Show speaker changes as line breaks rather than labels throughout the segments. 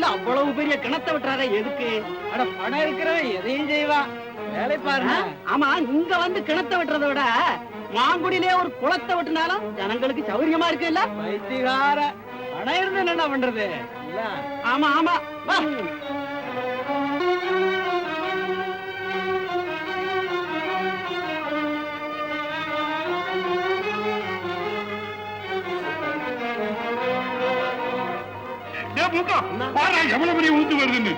கோயில்ல அவ்வளவு பெரிய கிணத்தை விட்டுறாரு எதுக்கு?
அட பணம் இருக்கிறவன் எதையும் செய்வான். வேலை பாருங்க.
ஆமா, இங்க வந்து கிணத்தை விட்டுறதை விட மாங்குடியிலே ஒரு குளத்தை விட்டுனாலும் ஜனங்களுக்கு சௌரியமா இருக்கு இல்ல?
வைத்திகார பணம் இருந்து என்ன பண்றது?
ஆமா ஆமா.
எவ்வளவு பெரிய ஊத்து வருதுன்னு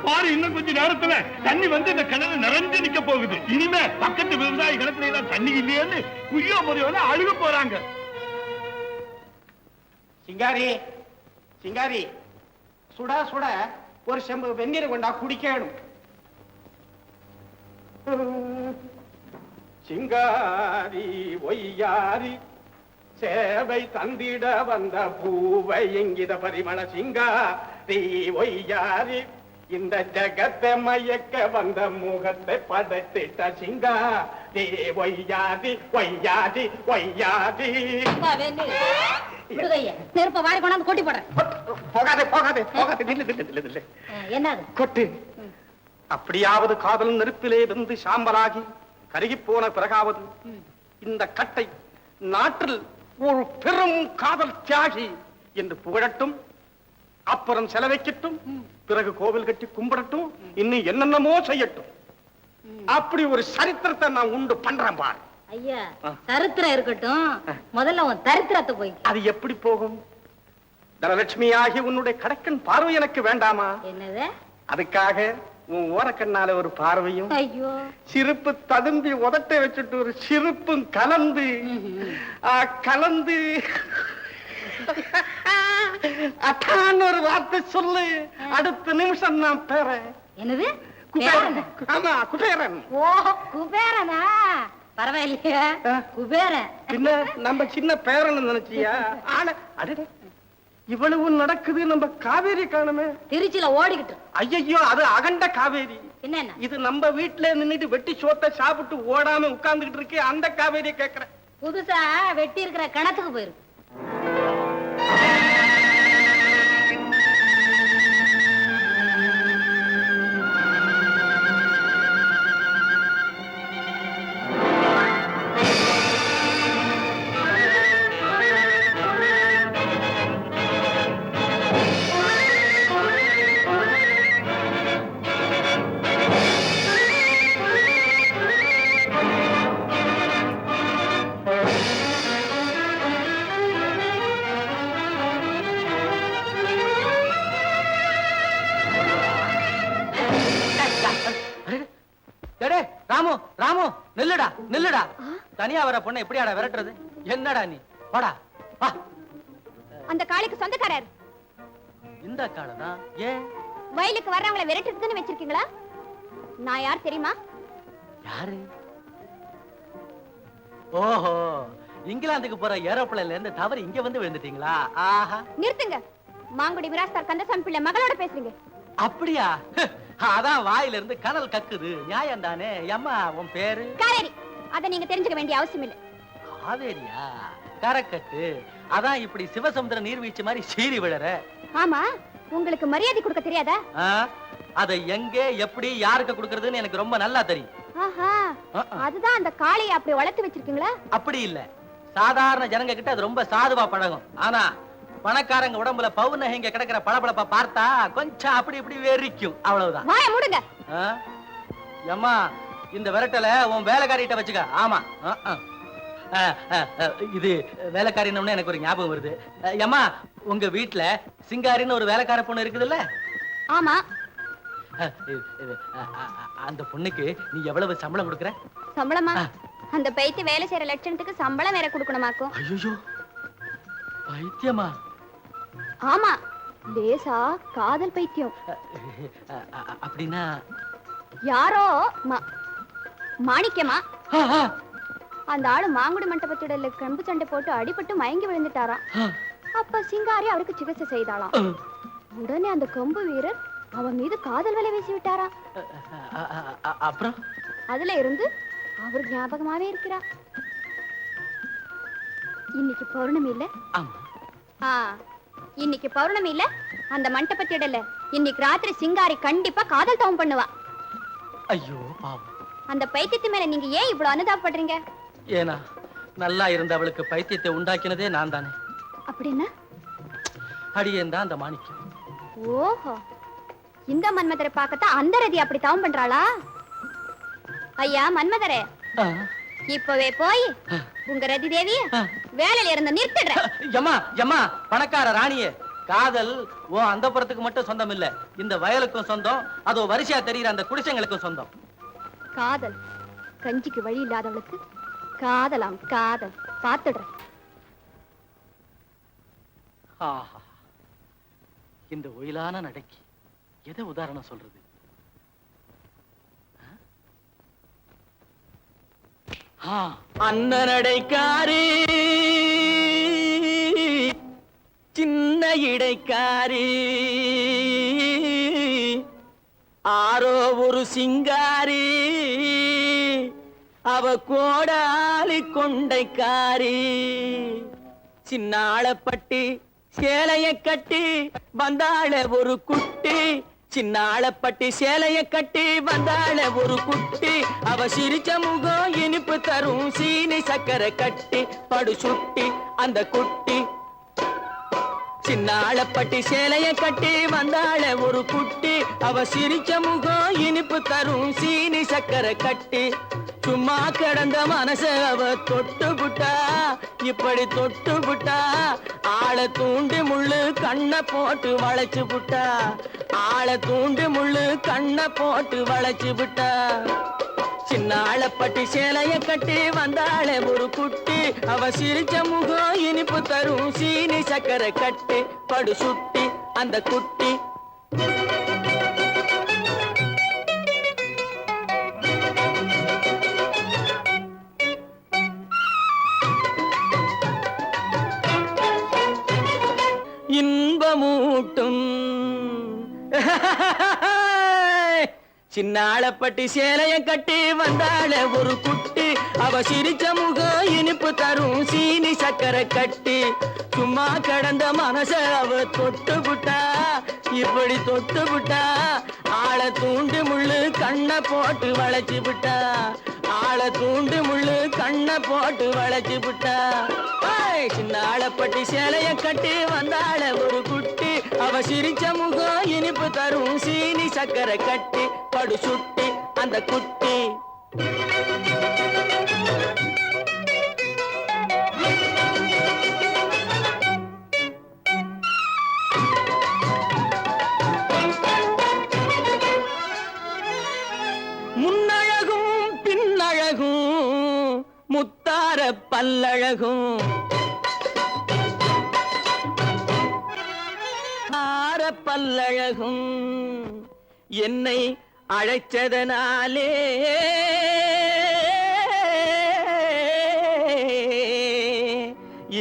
பாரு. இன்னும் கொஞ்ச நேரத்துல தண்ணி வந்து இந்த கிணறு நிறைஞ்சு நிக்க போகுது. இனிமே பக்கத்து விவசாய கிணத்துல எல்லாம் தண்ணி இல்லையேன்னு குய்யோ முறையோட அழுக போறாங்க.
சிங்காரி சிங்காரி, சுடா சுட ஒரு செம்பு வெந்நீர் கொண்டா குடிக்கணும். சிங்காரி ஒய்யாரி சேவை தந்திட வந்த பூவை எங்கித பரிமள சிங்காரி ஒய்யாரி இந்த ஜகத்தை மயக்க வந்த முகத்தை படைத்திட்ட சிங்காரி ஒய்யாரி ஒய்யாரி ஒய்யாரி.
நெருப்ப வாரி கொண்டாந்து கொட்டி போடுறேன்.
போகாதே போகாதே போகாதே.
என்னது
கொட்டு. அப்படியாவது காதல் நெருப்பிலே வந்து சாம்பலாகி கருகி போன பிறகாவது இந்த கட்டை நாட்டில் ஒரு பெரும் காதல் தியாகி என்று புகழட்டும். அப்புறம் செலவைக்கட்டும், பிறகு கோவில் கட்டி கும்பிடட்டும், இன்னும் என்னென்னமோ செய்யட்டும். அப்படி ஒரு சரித்திரத்தை நான் உண்டு பண்றேன் பாரு.
ஐயா, சரித்திரம் இருக்கட்டும், முதல்ல உன் தரித்திரத்தை போய்.
அது எப்படி போகும்? தனலட்சுமி ஆகிய உன்னுடைய கடக்கன் பார்வை எனக்கு வேண்டாமா?
என்னது?
அதுக்காக உன் ஓரக்கண்ணால ஒரு பார்வையும்,
ஐயோ,
சிரிப்பு ததும்பி உதட்டை வச்சுட்டு ஒரு சிரிப்பும் கலந்து கலந்து அதான் ஒரு வார்த்தை சொல்லு. அடுத்த நிமிஷம் நான் பேரன்.
என்னது?
ஆமா, குபேரன்.
ஓ, குபேரனா? பரவாயில்லையா? குபேரன்
என்ன நம்ம சின்ன பேரன் நினைச்சியா? ஆனா அடடே, இவ்வளவு நடக்குது, நம்ம காவேரி காணுமே.
திருச்சியில ஓடிக்கிட்டு.
ஐயோ, அது அகண்ட காவேரி.
என்ன?
இது நம்ம வீட்டுல நின்னுட்டு வெட்டி சோத்தை சாப்பிட்டு ஓடாம உட்கார்ந்துகிட்டு இருக்கு. அந்த காவேரியை கேக்குறேன்.
புதுசா வெட்டி இருக்கிற கிணத்துக்கு போயிருக்கு.
ராமு ராமு, நில்லுடா நில்லுடா. தனியா வர பொண்ணை எப்படியாடா விரட்டுறது? என்னடா நீ? வாடா வா.
அந்த காளிக்கு சொந்தக்காரர்.
இந்த காலதான் ஏன்
வயலுக்கு வர்றவங்களை விரட்டுறதுன்னு வச்சிருக்கீங்களா? நான் யார் தெரியுமா?
யாரு? ஓஹோ, இங்கிலாந்துக்கு போற ஏரோப்ளேன்ல இருந்து தவறு இங்க வந்து விழுந்துட்டீங்களா? ஆஹா,
நிறுத்துங்க. மாங்குடி விராஸ்தார் கந்தசாமி பிள்ளை மகளோட பேசுறீங்க.
அப்படியா? அதான் வாயில இருந்து கனல் கக்குது. நியாயம் தானே. அம்மா, உன் பேரு?
காவேரி. அத நீங்க தெரிஞ்சுக்க வேண்டிய அவசியம் இல்ல.
காவேரியா? கரக்கட்டு. அதான் இப்படி சிவசமுத்திர நீர்வீழ்ச்சி மாதிரி சீறி விழற.
ஆமா, உங்களுக்கு மரியாதை கொடுக்க தெரியாதா?
அதை எங்க எப்படி யாருக்கு கொடுக்கறதுன்னு எனக்கு ரொம்ப நல்லா தெரியும்.
ஆஹா, அதுதான் அந்த காளையை அப்படி வளர்த்து வச்சிருக்கீங்களா?
அப்படி இல்ல, சாதாரண ஜனங்க கிட்ட அது ரொம்ப சாதுவா பழகும். ஆனா பணக்காரங்க உடம்புல பவுனஹங்க கிடக்கிற பளபளப்பா பார்த்தா கொஞ்சம் அப்படி இப்படி வெறிக்கும், அவ்வளவுதான்.
வாயை மூடுங்க.
அம்மா, இந்த விரட்டல உன் வேலைக்காரிட்ட வச்சுக்க. ஆமா, இது வேலைக்காரின்னு எனக்கு ஒரு ஞாபகம் வருது. அம்மா, உங்க வீட்டுல சிங்காரின்னு ஒரு வேலைக்கார பொண்ணு இருக்குதுல்ல?
ஆமா.
அந்த பொண்ணுக்கு நீ எவ்வளவு சம்பளம் கொடுக்கற?
சம்பளமா? அந்த பைத்திய வேலை செய்யற லட்சணத்துக்கு சம்பளம் வேற கொடுக்கணுமாக்கும்.
ஐயோ, பைத்தியமா?
ஆமா, லேசா காதல் பைத்தியம்.
அப்படின்னா
யாரோ மாணிக்கமா? அந்த ஆளு மாங்குடி மண்டபத்திடல கம்பு சண்டை போட்டு அடிபட்டு மயங்கி விழுந்துட்டாராம். அப்ப சிங்காரி அவருக்கு சிகிச்சை செய்தாளாம். உடனே அந்த கம்பு வீரர் அவன் மீது காதல் வலை வீசி விட்டாராம்.
அப்புறம்
அதுல இருந்து அவர் ஞாபகமாவே இருக்கிறார். இன்னைக்கு பௌர்ணமி இல்ல? இன்னைக்கு பௌர்ணமி இல்ல, அந்த மண்டபத்திடல இன்னைக்கு ராத்திரி சிங்காரி கண்டிப்பா காதல் தவம் பண்ணுவா.
ஐயோ பாவம்.
அந்த பைத்தியத்து மேல நீங்க ஏன் இவ்வளவு அனுதாபப்படுறீங்க?
ஏனா நல்லா இருந்த அவளுக்கு பைத்தியத்தை உண்டாக்கினதே நான் தானே.
அப்படின்னா?
அடியேன் தான் அந்த மாணிக்கம்.
ஓஹோ, இந்த மன்மதரை பார்க்கத்தான் அந்த ரதி அப்படி தவம் பண்றாளா? ஐயா மன்மதரே, இப்பவே போய் உங்க ரதி தேவிய வேலையில இருந்து நிறுத்திடுற.
யம்மா யம்மா, பணக்கார ராணியே, காதல் ஓ அந்த புறத்துக்கு மட்டும் சொந்தம் இல்ல, இந்த வயலுக்கும் சொந்தம், அதோ வரிசையா தெரியுற அந்த குடிசைங்களுக்கும் சொந்தம்.
காதல் கஞ்சிக்கு வழி இல்லாதவளுக்கு காதலாம் காதல். பார்த்துடுறேன்.
ஆஹா, இந்த ஒயிலான நடைக்கு எதை உதாரணம் சொல்றது? அன்னநடைக்காரி, சின்ன இடைக்காரி, ஆரோ ஒரு சிங்காரி, அவ கோடாலி கொண்டைக்காரி, சின்னாளப்பட்டி சேலைய கட்டி வந்தாள ஒரு குட்டி, சின்னாளப்பட்டி சேலைய கட்டி வந்தாள ஒரு குட்டி, அவ சிரிச்ச முகம் இனிப்பு தரும் சீனி சக்கரை கட்டி படு சுட்டி அந்த குட்டி. சின்னாளப்பட்டி சேலைய கட்டி வந்தாள ஒரு குட்டி, அவ சிரிச்ச முகம் இனிப்பு தரும் சீனி சக்கரை கட்டி, சும்மா கிடந்த மனச அவ தொட்டு புட்டா, இப்படி தொட்டு புட்டா, ஆளை தூண்டி முள்ளு கண்ணை போட்டு வளைச்சு புட்டா, ஆளை தூண்டி முள்ளு கண்ணை போட்டு வளைச்சு புட்டா. சின்னாளப்பட்டி சேலைய கட்டி வந்தாளே ஒரு குட்டி, அவ சிரிச்ச முகம் இனிப்பு தரும் சீனி சக்கரை கட்டி படு சுட்டி அந்த குட்டி. இன்பமூட்டும் சின்னாளப்பட்டி சேலைய கட்டி வந்தாள ஒரு குட்டி, அவ சிரிச்ச முகம் இனிப்பு தரும் சீனி சக்கரை கட்டி, சும்மா கடந்த மனச அவ தொட்டு புட்டா, இப்படி தொட்டு புட்டா, ஆளை தூண்டி முள்ளு கண்ணை போட்டு வளைச்சு புட்டா, ஆளை தூண்டி முள்ளு கண்ணை போட்டு வளைச்சு புட்டா. சின்னாளப்பட்டி சேலைய கட்டி வந்தாள ஒரு குட்டி, அவ சிரிச்ச முகம் இனிப்பு தரும் சீனி சக்கரை கட்டி படு சுட்டி அந்த குட்டி. முன்னழகும் பின்னழகும் முத்தார பல்லழகும் பல்லழகும் என்னை அழைச்சதனாலே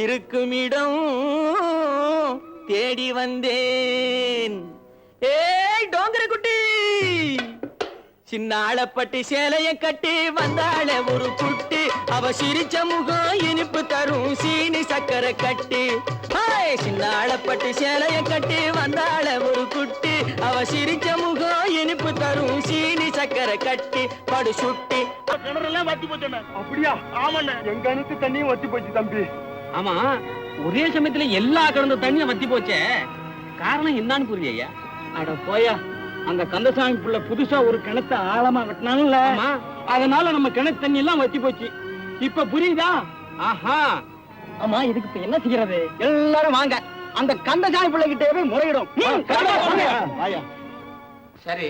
இருக்குமிடம் தேடி வந்தேன். ஏய் டோங்கர குட்டி, சின்னாளப்பட்டி சேலைய கட்டி வந்தாள ஒரு குட்டி, அவ சிரிச்ச முகம் இனிப்பு தரும் சீனி சக்கரை கட்டி. சின்னாளப்பட்டி சேலைய கட்டி வந்தாள ஒரு குட்டி, அவ சிரிச்ச முகம் இனிப்பு தரும் சீனி சக்கரை கட்டி படு சுட்டி.
கிணறெல்லாம் வத்தி போச்சு. அப்படியா? ஆமாண்ண, எங்க அனைத்து தண்ணியும் வத்தி போச்சு தம்பி.
ஆமா, ஒரே சமயத்துல எல்லா கிடந்த தண்ணியும் வத்தி போச்சே, காரணம் என்னன்னு புரியலையா?
அட போயா, அந்த கந்தசாமி புள்ள புதுசா ஒரு கிணத்தை ஆழமா வெட்டினாங்கல்ல, அதனால நம்ம கிணத்து தண்ணி எல்லாம் வத்தி போச்சு. இப்ப புரியுதா?
ஆஹா,
ஆமா, இதுக்கு இப்ப என்ன செய்யறது? எல்லாரும் வாங்க, அந்த கந்தசாமி பிள்ளை கிட்டே போய் முறையிடும்.
சரி,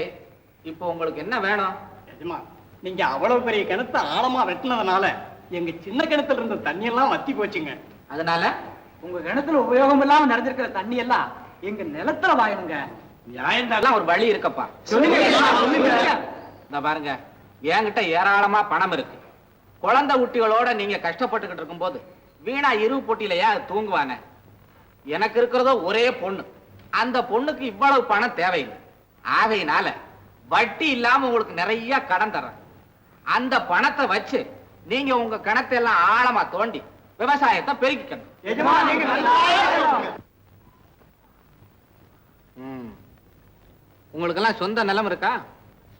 இப்போ உங்களுக்கு என்ன வேணும்?
நீங்க அவ்வளவு பெரிய கிணத்தை ஆழமா வெட்டினதுனால எங்க சின்ன கிணத்துல இருந்த தண்ணி எல்லாம் வத்தி போச்சுங்க.
அதனால
உங்க கிணத்துல உபயோகம் இல்லாம நிறைஞ்சிருக்கிற தண்ணி எல்லாம் எங்க நிலத்துல வாயணுங்க.
நியாயம்தான், ஒரு வழி இருக்கப்பா. இந்த பாருங்க, என்கிட்ட ஏராளமா பணம் இருக்கு. குழந்தை குட்டிகளோட நீங்க கஷ்டப்பட்டுக்கிட்டு இருக்கும் போது வீணா இருவு போட்டியிலையா தூங்குவானே. எனக்கு இருக்கிறதோ ஒரே பொண்ணு, அந்த பொண்ணுக்கு இவ்வளவு பணம் தேவையில்லை. ஆகையினால வட்டி இல்லாம உங்களுக்கு நிறைய கடன் தர்றேன். அந்த பணத்தை வச்சு நீங்க உங்க கிணத்தை எல்லாம் ஆழமா தோண்டி விவசாயத்தை பெருக்கிக்கணும். உங்களுக்கெல்லாம் சொந்த நிலம் இருக்கா?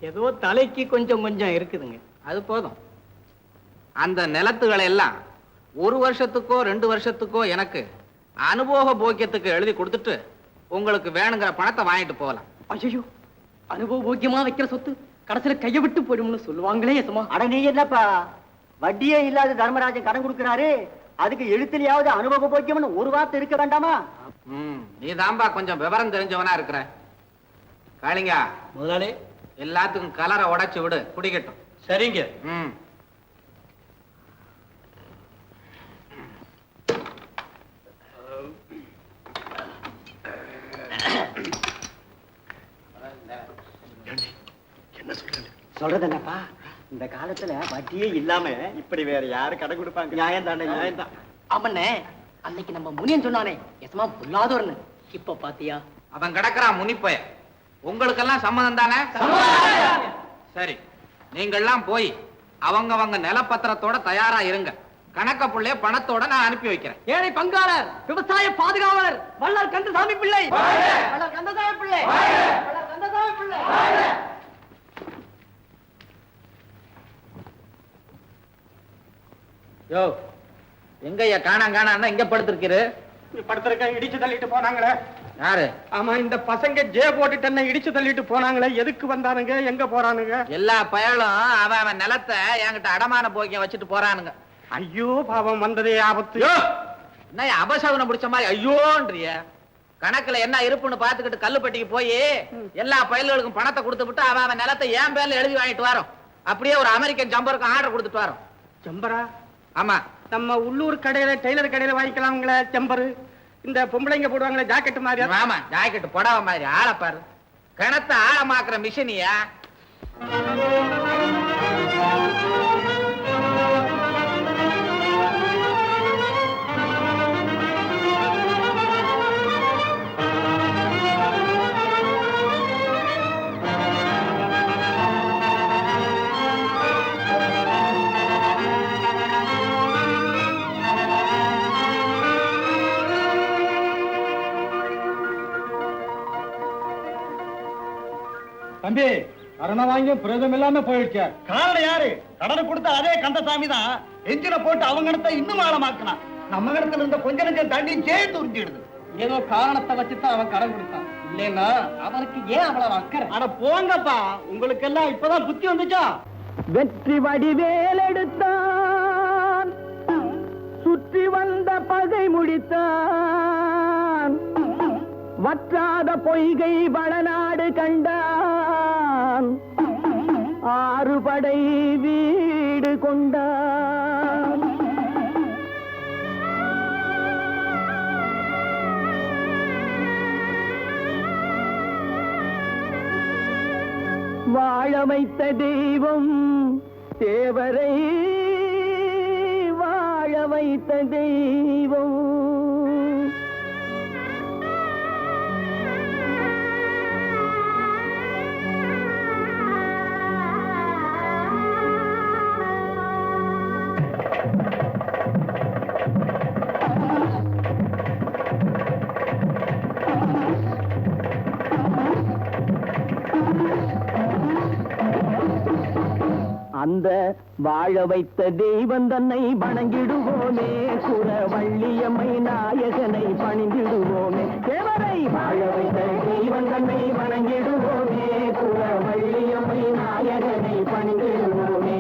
ஏதோ தலைக்கு கொஞ்சம் கொஞ்சம் இருக்குதுங்க.
அது போதும். அந்த நிலத்துகளை எல்லாம் 1 வருஷத்துக்கோ 2 வருஷத்துக்கோ எனக்கு அனுபவ போக்கியத்துக்கு எழுதி கொடுத்துட்டு உங்களுக்கு வேணுங்கிற பணத்தை வாங்கிட்டு போகலாம்.
ஐயோ, அனுபவ போக்கியமா வைக்கிற சொத்து கடைசியில கைய விட்டு போயிடும்னு சொல்லுவாங்களே எசமா.
அட நீ என்னப்பா வட்டியே இல்லாத தர்மராஜன் கடன் கொடுக்கிறாரு, அதுக்கு எழுத்துலயாவது அனுபவ போக்கியம்னு ஒரு வார்த்தை இருக்க வேண்டாமா?
நீ தான்பா கொஞ்சம் விவரம் தெரிஞ்சவனா இருக்கிற. காளிங்கா
முதலாளி,
எல்லாத்துக்கும் கலரை உடைச்சு விடு, குடிக்கட்டும்.
சரிங்க.
சொல்றது என்னப்பா, இந்த காலத்துல வட்டியே இல்லாம இப்படி வேற யாரு கடன் கொடுப்பாங்க? நியாயம் தானே, நியாயம் தான்.
ஆமண்ணே, அன்னைக்கு நம்ம முனியன் சொன்னானே எசமா புல்லாதவர்னு, இப்ப பாத்தியா?
அவன் கிடக்குறான் முனிப்பய. உங்களுக்கெல்லாம் சம்மதம் தானே? சரி, நீங்கள்லாம் போய் அவங்க நிலப்பத்திரத்தோட தயாரா இருங்க. கணக்க புள்ளைய பணத்தோட நான் அனுப்பி வைக்கிறேன்.
ஏழை பங்காளர், விவசாய பாதுகாவலர் வள்ளல் கந்தசாமி பிள்ளை, வள்ளல் கந்தசாமி பிள்ளை, வள்ளல் கந்தசாமி பிள்ளை.
யோ, எங்கய்யா காணான்னா இங்க படுத்திருக்கிரு?
படுத்திருக்க இடிச்சு தள்ளிட்டு போனாங்களே.
யாரு?
ஆமா, இந்த பசங்க ஜே போட்டுட்டு என்ன இடிச்சு தள்ளிட்டு போனாங்களே. எதுக்கு வந்தானுங்க, எங்க போறானுங்க?
எல்லா பயலும் அவன் நிலத்தை என்கிட்ட அடமான போக்கிய வச்சுட்டு போறானுங்க.
ஐயோ பாவம், வந்ததே ஆபத்து.
என்ன அபசகுனம் பிடிச்ச மாதிரி ஐயோன்றிய? கணக்குல என்ன இருப்புன்னு பாத்துக்கிட்டு கல்லுப்பட்டிக்கு போய் எல்லா பயல்களுக்கும் பணத்தை கொடுத்து விட்டு அவன் நிலத்தை என் பேர்ல எழுதி வாங்கிட்டு வரோம். அப்படியே ஒரு அமெரிக்கன் ஜம்பருக்கு ஆர்டர் கொடுத்துட்டு வரோம்.
செம்பரா?
ஆமா,
நம்ம உள்ளூர் கடையில, டெய்லர் கடையில வாங்கிக்கலாம்ங்களே செம்பரு. இந்த பொம்பளைங்க போடுவாங்களே ஜாக்கெட் மாதிரி.
ஆமா, ஜாக்கெட் புடவை மாதிரி. ஆளை பாரு, கிணத்தை ஆழமாக்குற மிஷினியா?
தம்பி, கடனை வாங்கி பிரயோஜனம் இல்லாம போயிடுச்சு. காரணம் யாரு? கடனை கொடுத்த அதே கந்தசாமி தான் எஞ்சின போட்டு அவங்க இடத்த இன்னும் ஆழமாக்கினான். நம்ம இடத்துல இருந்த கொஞ்ச நஞ்சம் தண்ணி சேர்த்து உறிஞ்சிடுது.
ஏதோ காரணத்தை வச்சுதான் அவன் கடன் கொடுத்தான். இல்லைன்னா அவனுக்கு ஏன் அவ்வளவு அக்கறை?
அட போங்கப்பா, உங்களுக்கு எல்லாம் இப்பதான் புத்தி வந்துச்சா?
வெற்றி வடிவேல் எடுத்தான், சுற்றி வந்த பகை முடித்தான், வற்றாத பொய்கை வளநாடு கண்டான், 6 படை வீடு கொண்டான். வாழ வைத்த தெய்வம் தேவரை, வாழ வைத்த தெய்வம். அந்த வாழ வைத்த தெய்வம் தன்னை வணங்கிடுவோமே, குறவள்ளியம்மை நாயகனை பணிந்திடுவோமே. தேவரை வாழ வைத்த தெய்வம் தன்னை வணங்கிடுவோமே, குறவள்ளியம்மை நாயகனை பணிந்திடுவோமே.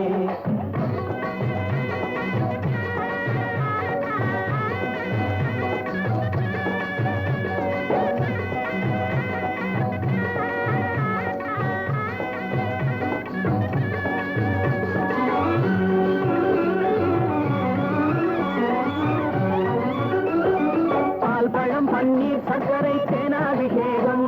பழம் பன்னீர் சர்க்கரை தேனாபிஷேகம்,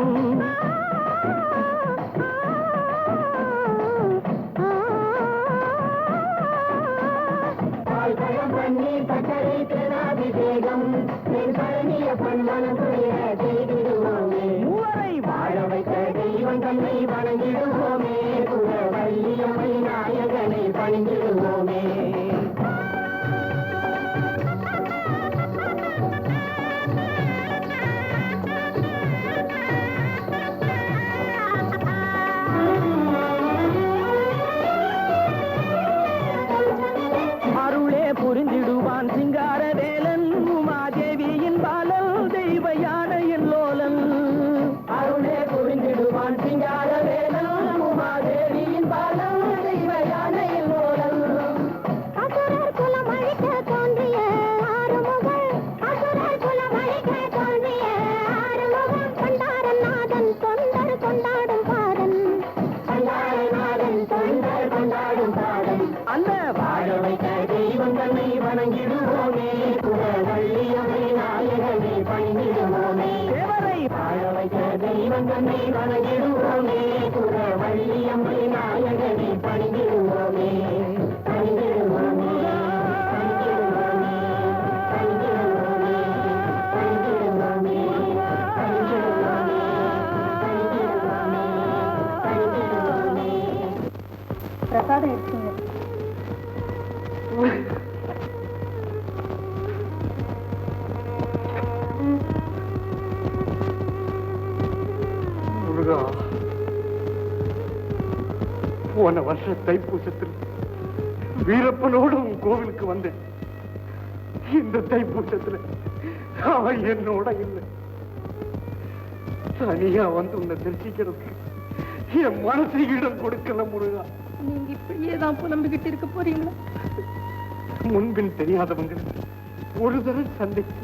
பழம் பன்னீர் சர்க்கரை தேனாபிஷேகம், செய்திடுவோமே. மூவரை வாழ வைத்த தெய்வம் தன்னை வணங்கிடுவோமே, குறவள்ளியம்மை நாயகனை பணிந்திடுவோமே. சிங்கார வேலம் உமாதேவியின் பாலம் தெய்வ யானையின் ஓலம்
அசுரர் குலம் அழிக்க தோன்றிய ஆறுமுகன் அசுரர் குலம் அழிக்க தோன்றிய ஆறுமுகன் பண்டாரநாதன் தொண்டர் கொண்டாடும் பாதன் பண்டாரநாதன் தொண்டர் கொண்டாடும் பாதன்
அந்த வாழ வைத்த தெய்வம் தன்னை வணங்கிடுவோமே குலவள்ளியம்மை நாயகனை பணிந்திடுவோமே தேவரை வாழ வைத்த தெய்வம் தன்னை வணங்கிடுவோமே குலவள்ளியம்மை நாயகனை பணிந்திடுவோமே பணிந்திடுவோமே பணிந்திடுவோமே பணிந்திடுவோமே பணிந்திடுவோமே பணிந்திடுவோமே பணிந்திடுவோமே
பிரசாதம் எடுத்துங்க
முருகா, போன வருஷ தைப்பூசத்தில் வீரப்பனோடு உன் கோவிலுக்கு வந்தேன். இந்த தைப்பூசத்துல அவன் என்னோட இல்லை. தனியா வந்து உன்னை தரிசிக்கிறதுக்கு என் மனசு இடம் கொடுக்கல முருகா.
நீங்க இப்படியே தான் புலம்பிக்கிட்டு இருக்க போறீங்களா?
முன்பின் தெரியாதவங்க ஒரு தடவை சந்தித்து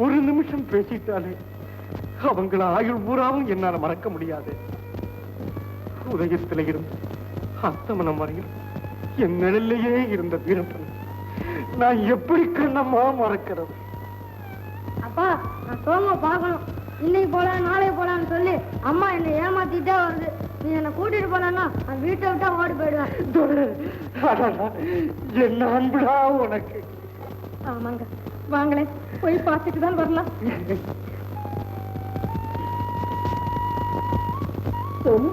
ஒரு நிமிஷம் பேசிட்டாலே அவங்கள ஆயுள் பூராவும் என்னால மறக்க முடியாது. உதயத்தில இருந்து அஸ்தமனம் வரையில் என் நிழல்லையே இருந்த வீரப்பன் நான் எப்படி கண்ணம்மா மறக்கிறது?
அப்பா, நான் சோம பார்க்கணும். இன்னைக்கு போலாம் நாளைக்கு போலான்னு சொல்லி அம்மா என்னை ஏமாத்திட்டே வருது. நீ என்னை கூட்டிட்டு போனா நான் வீட்டை விட்டா ஓடி போயிடுவேன்.
என்ன அன்புடா உனக்கு.
ஆமாங்க, வாங்களே போய் பார்த்துட்டு தான் வரலாம். சோமு,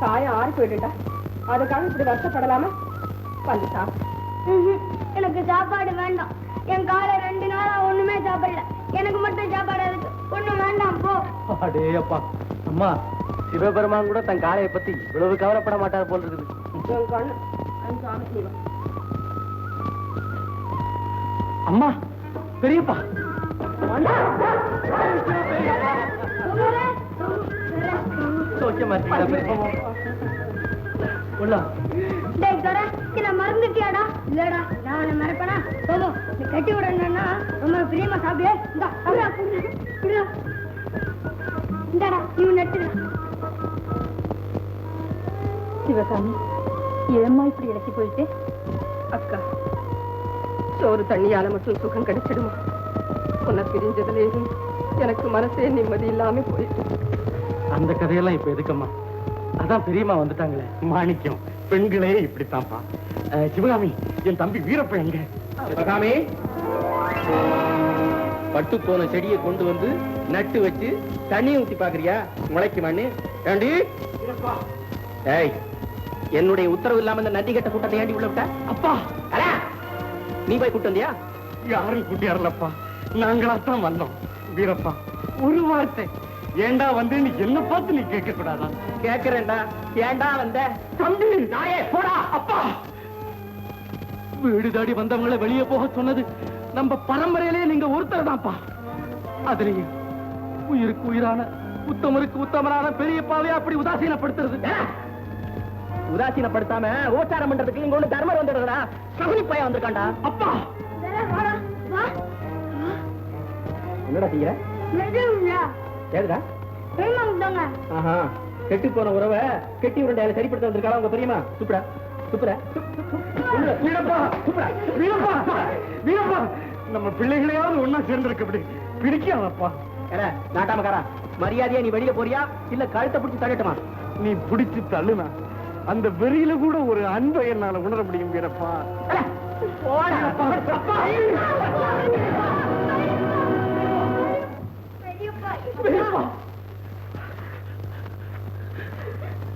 காய ஆறி போயிட்டுட்டா, அதுக்காக இப்படி வருஷப்படலாமா? வந்து எனக்கு சாப்பாடு வேண்டாம். என் காலை 2 நாளா ஒண்ணுமே சாப்பிடல. எனக்கு மட்டும் சாப்பாடு இருக்கு. ஒண்ணும் வேண்டாம், போ.
அடே அப்பா, அம்மா, சிவபெருமான் கூட தன் காளையை பத்தி இவ்வளவு கவலைப்பட மாட்டார் போல் இருக்குது.
என் கண்ணு, என் சாமி செய்வான்.
அம்மா, பெரியப்பா, சோக்கியமா இருக்கீங்களா பெரியப்பா? உள்ள
டேய் தர, என்ன மறந்துட்டியாடா? இல்லடா, நான் உன்னை மறப்பேனா? சோமு, நீ கட்டி விடணும்னா ரொம்ப பிரியமா சாப்பிடு. இந்தா, அப்படியா, புரியுதா? இந்தாடா, நீ நட்டுடா. சிவசாமி, ஏம்மா இப்படி இறக்கி போயிட்டு? அக்கா, சோறு தண்ணியால மட்டும் சுகம் கிடைச்சிடுமா? உன்னை பிரிஞ்சதுல எனக்கு மனசே நிம்மதி இல்லாம போயிட்டு.
அந்த கதையெல்லாம் இப்ப எதுக்கம்மா? அதான் பெரியம்மா வந்துட்டாங்களே.
மாணிக்கம், பெண்களே இப்படித்தான்ப்பா. சிவகாமி, என் தம்பி வீரப்பன் எங்க?
சிவகாமி, பட்டு போன செடியை கொண்டு வந்து நட்டு வச்சு தண்ணி ஊத்தி பாக்குறியா? முளைக்குமான்னு? ஏண்டி? ஏய், என்னுடைய உத்தரவு இல்லாம இந்த நந்தி கட்ட கூட்டத்தை ஏண்டி உள்ள விட்ட?
அப்பா,
அடா, நீ போய் கூட்டு வந்தியா?
யாரும் கூட்டியாரலப்பா, நாங்களாத்தான் வந்தோம். வீரப்பா, ஒரு வார்த்தை ஏண்டா வந்து நீ என்ன பார்த்து நீ கேட்க கூடாதா?
கேக்குறேன்டா. ஏண்டா வந்த?
தம்பி,
நாயே, போடா.
அப்பா,
வீடு தாடி வந்தவங்களை வெளியே போக சொன்னது நம்ம பரம்பரையிலே நீங்க ஒருத்தர் தான்ப்பா. அதுலயும் உயிருக்கு உயிரான உத்தமருக்கு உத்தமரான பெரியப்பாவே அப்படி உதாசீனப்படுத்துறது.
உதாசீனப்படுத்தாம ஓச்சாரம் பண்றதுக்கு இங்க ஒண்ணு தர்மர் வந்துடுறா. சகுனி பையன் வந்திருக்காண்டா.
அப்பா,
என்னடா செய்யற? கேக்குதா? ஆஹா, கெட்டு போன உறவை கெட்டி உருண்டையால சரிப்படுத்த வந்திருக்காளா உங்க பெரியமா? சூப்பரா சூப்பரா.
வீரப்பா, வீரப்பா, வீரப்பா, நம்ம பிள்ளைகளையாவது ஒன்னா சேர்ந்திருக்க பிடிக்காதப்பா.
நாட்டாமக்காரா, மரியாதையா நீ வெளியே போறியா இல்ல கழுத்தை பிடிச்சி தள்ளட்டுமா?
நீ பிடிச்சு தள்ளுனா அந்த வெறியில கூட ஒரு அன்பை என்னால உணர முடியும் வீரப்பா.
பெரியப்பா,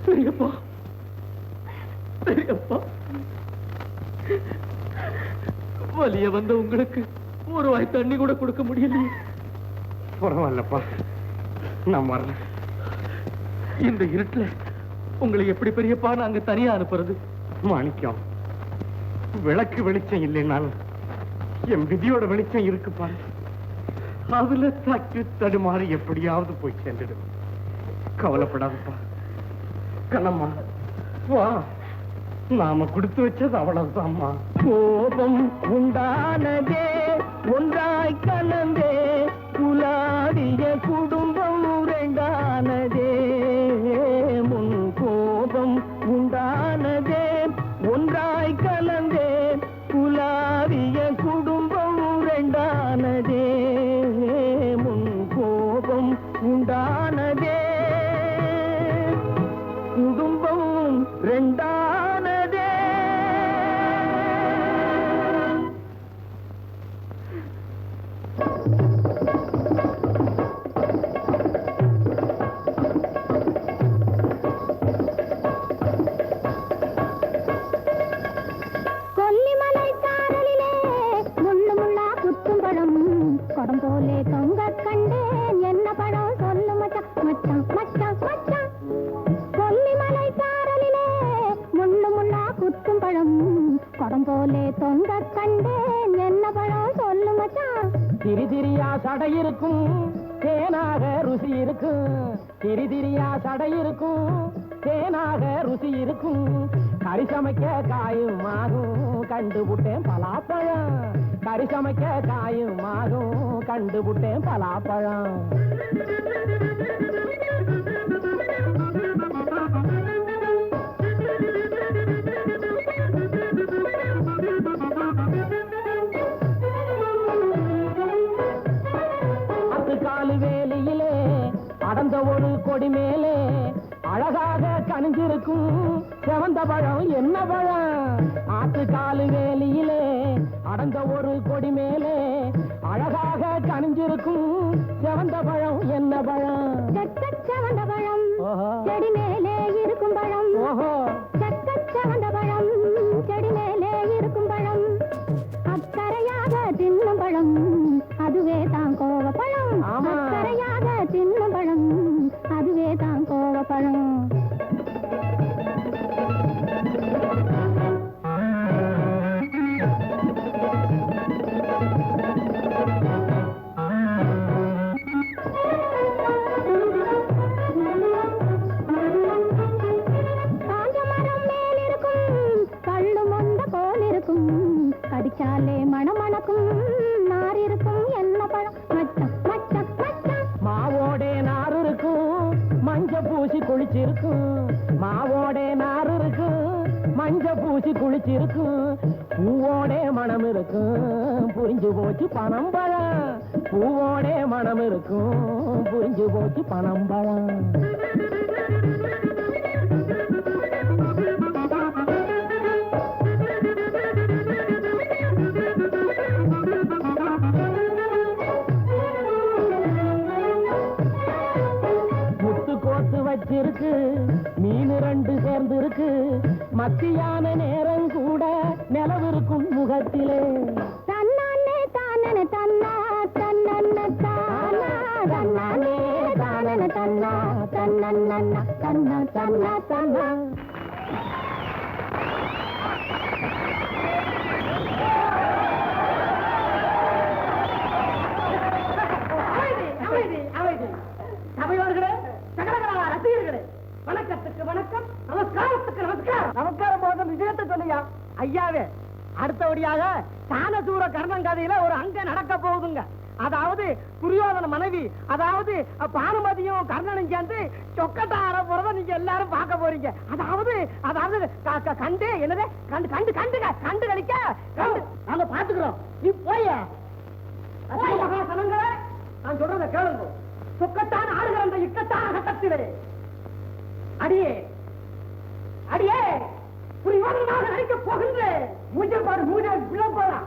பெரியப்பா, பெரியப்பா, வலிய வந்த உங்களுக்கு ஒரு வாய் தண்ணி கூட கொடுக்க முடியலையே.
பரவாயில்லப்பா, நான் வரேன்.
இந்த இருட்டுல உங்களை எப்படி பெரியப்பா நாங்க தனியா அனுப்புறது?
மாணிக்கம், விளக்கு வெளிச்சம் இல்லைனாலும் என் விதியோட வெளிச்சம் இருக்குப்பா. அதுல தட்டு தடுமாறி எப்படியாவது போய் சேர்ந்துடும். கவலைப்படாதப்பா கண்ணம்மா வா, நாம கொடுத்து வச்சது அவ்வளவுதான்மா.
கோபம் உண்டானதே ஒன்றாய் கலந்தே குலாடிய குடும்பம் ரெண்டானதே. முன் கோபம் உண்டானதே ஒன்றாய் கலந்தே குலாடிய குடும்பம் ரெண்டானதே. முன் கோபம் உண்டானதே குடும்பம் ரெண்டானதே.
கொல்லிமலை சாரலிலே முள்ளு முள்ளா குத்தும் பழம் குடம் போலே தொங்க கண்டேன். என்ன பழம் சொல்லு மச்சான் மச்சான் மச்சான் மச்சான். கொல்லிமலை சாரலிலே முள்ளு முள்ளா குத்தும் பழம் குடம் போலே தொங்க கண்டேன். என்ன பழம் சொல்லு மச்சான்.
திரி திரியா சடை இருக்கும் தேனாக ருசி இருக்கும். திரி திரியா சடை இருக்கும் தேனாக ருசி இருக்கும். கறி சமைக்க காயும் ஆகும் கண்டுபுட்டேன் பலாப்பழம். கறி சமைக்க காயும் ஆகும் கண்டுபுட்டேன் பலாப்பழம். காலு வேலியிலே அடர்ந்த ஒரு கொடி மேலே அழகாக கனிஞ்சிருக்கும் செவந்த பழம் என்ன பழம். ஆத்து காலு வேலியிலே அடர்ந்த ஒரு கொடி மேலே அழகாக கனிஞ்சிருக்கும் செவந்த பழம் என்ன பழம்.
செவந்த பழம் செடி மேலே இருக்கும் பழம். செவந்த பழம் செடி மேலே இருக்கும் பழம். அக்கறையாக தின்னும் பழம் அதுவே தான் கோவப்பழம். அக்கறையாக தின்னும் பழம் அதுவே தான் கோவப்பழம். கடிச்சாலே மணமணக்கும் நார் இருக்கும் என்ன பழம் மச்சான் மச்சான் மச்சான்.
மாவோடே நார் இருக்கும் மஞ்ச பூசி குளிச்சிருக்கும். மாவோடே நார் இருக்கும் மஞ்ச பூசி குளிச்சிருக்கும். பூவோடே மனம் இருக்கும் புரிஞ்சு போச்சு பனம்பழம். பூவோடே மனம் இருக்கும் புரிஞ்சு போச்சு பனம்பழம். வச்சிருக்கு மீன் ரெண்டு சேர்ந்து இருக்கு. மத்தியான நேரம் கூட நிலவிருக்கும் முகத்திலே.
தன்னானே தானே தன்னா தன்னன்ன தானா தன்னானே தானே தன்னா தன்னன்ன தன்னா தன்னா தன்னா.
சபையோர்களே சகலகலா ரசிகர்களே வணக்கத்துக்கு வணக்கம் நமஸ்காரத்துக்கு நமஸ்காரம். நமஸ்காரம் போதும் விஷயத்தை சொல்லியா ஐயாவே. அடுத்தபடியாக தானசூர கர்ணன் கதையில ஒரு அங்க நடக்க போகுதுங்க. அதாவது துரியோதன மனைவி அதாவது பானுமதியும் கர்ணனும் சேர்ந்து சொக்கட்டார போறத நீங்க எல்லாரும் பார்க்க போறீங்க. அதாவது அதாவது கண்டு என்னது கண்டு கண்டு கண்டுக கண்டு கழிக்க கண்டு நாங்க பாத்துக்கிறோம். நீ போய மகாசனங்களே நான் சொல்றத கேளுங்க. சொக்கத்தான் ஆடுகிற அந்த இக்கட்டான கட்டத்திலே அடியே அடியே புரியோதனமாக நடிக்க போகின்ற மூஞ்ச பாரு மூஞ்ச விழ போலாம்.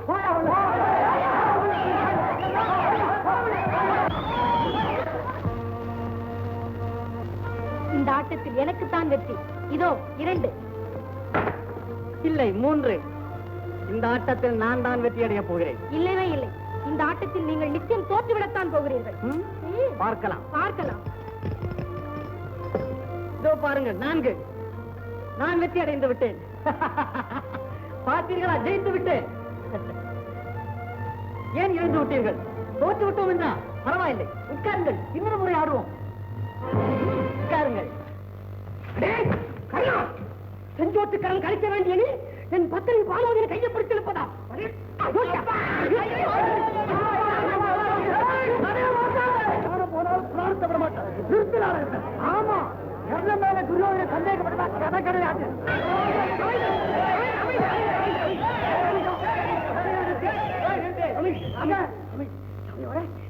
இந்த ஆட்டத்தில் எனக்குத்தான் வெற்றி. இதோ 2
இல்லை 3. இந்த ஆட்டத்தில் நான் தான் வெற்றி அடைய போகிறேன்.
இல்லவே இல்லை. இந்த ஆட்டத்தில் நீங்கள் நிச்சயம் தோற்றுவிடத்தான் போகிறீர்கள்.
பார்க்கலாம்
பார்க்கலாம்.
இதோ பாருங்க 4. நான் வெற்றி அடைந்து விட்டேன். பார்த்தீர்களா ஜெயித்து விட்டேன். ஏன் இழந்து விட்டீர்கள்? தோற்று விட்டோம் என்றா பரவாயில்லை, உட்காருங்கள், இன்னொரு முறை ஆடுவோம். உட்காருங்கள். செஞ்சோட்டுக்காரன் கழிக்க வேண்டிய நீ என் பத்திரி பாலோதியை கையை பிடித்திருப்பதா? ஆமா, கர்ணன் மேல துரியோதனை சந்தேகப்பட்டதா கதை கிடையாது.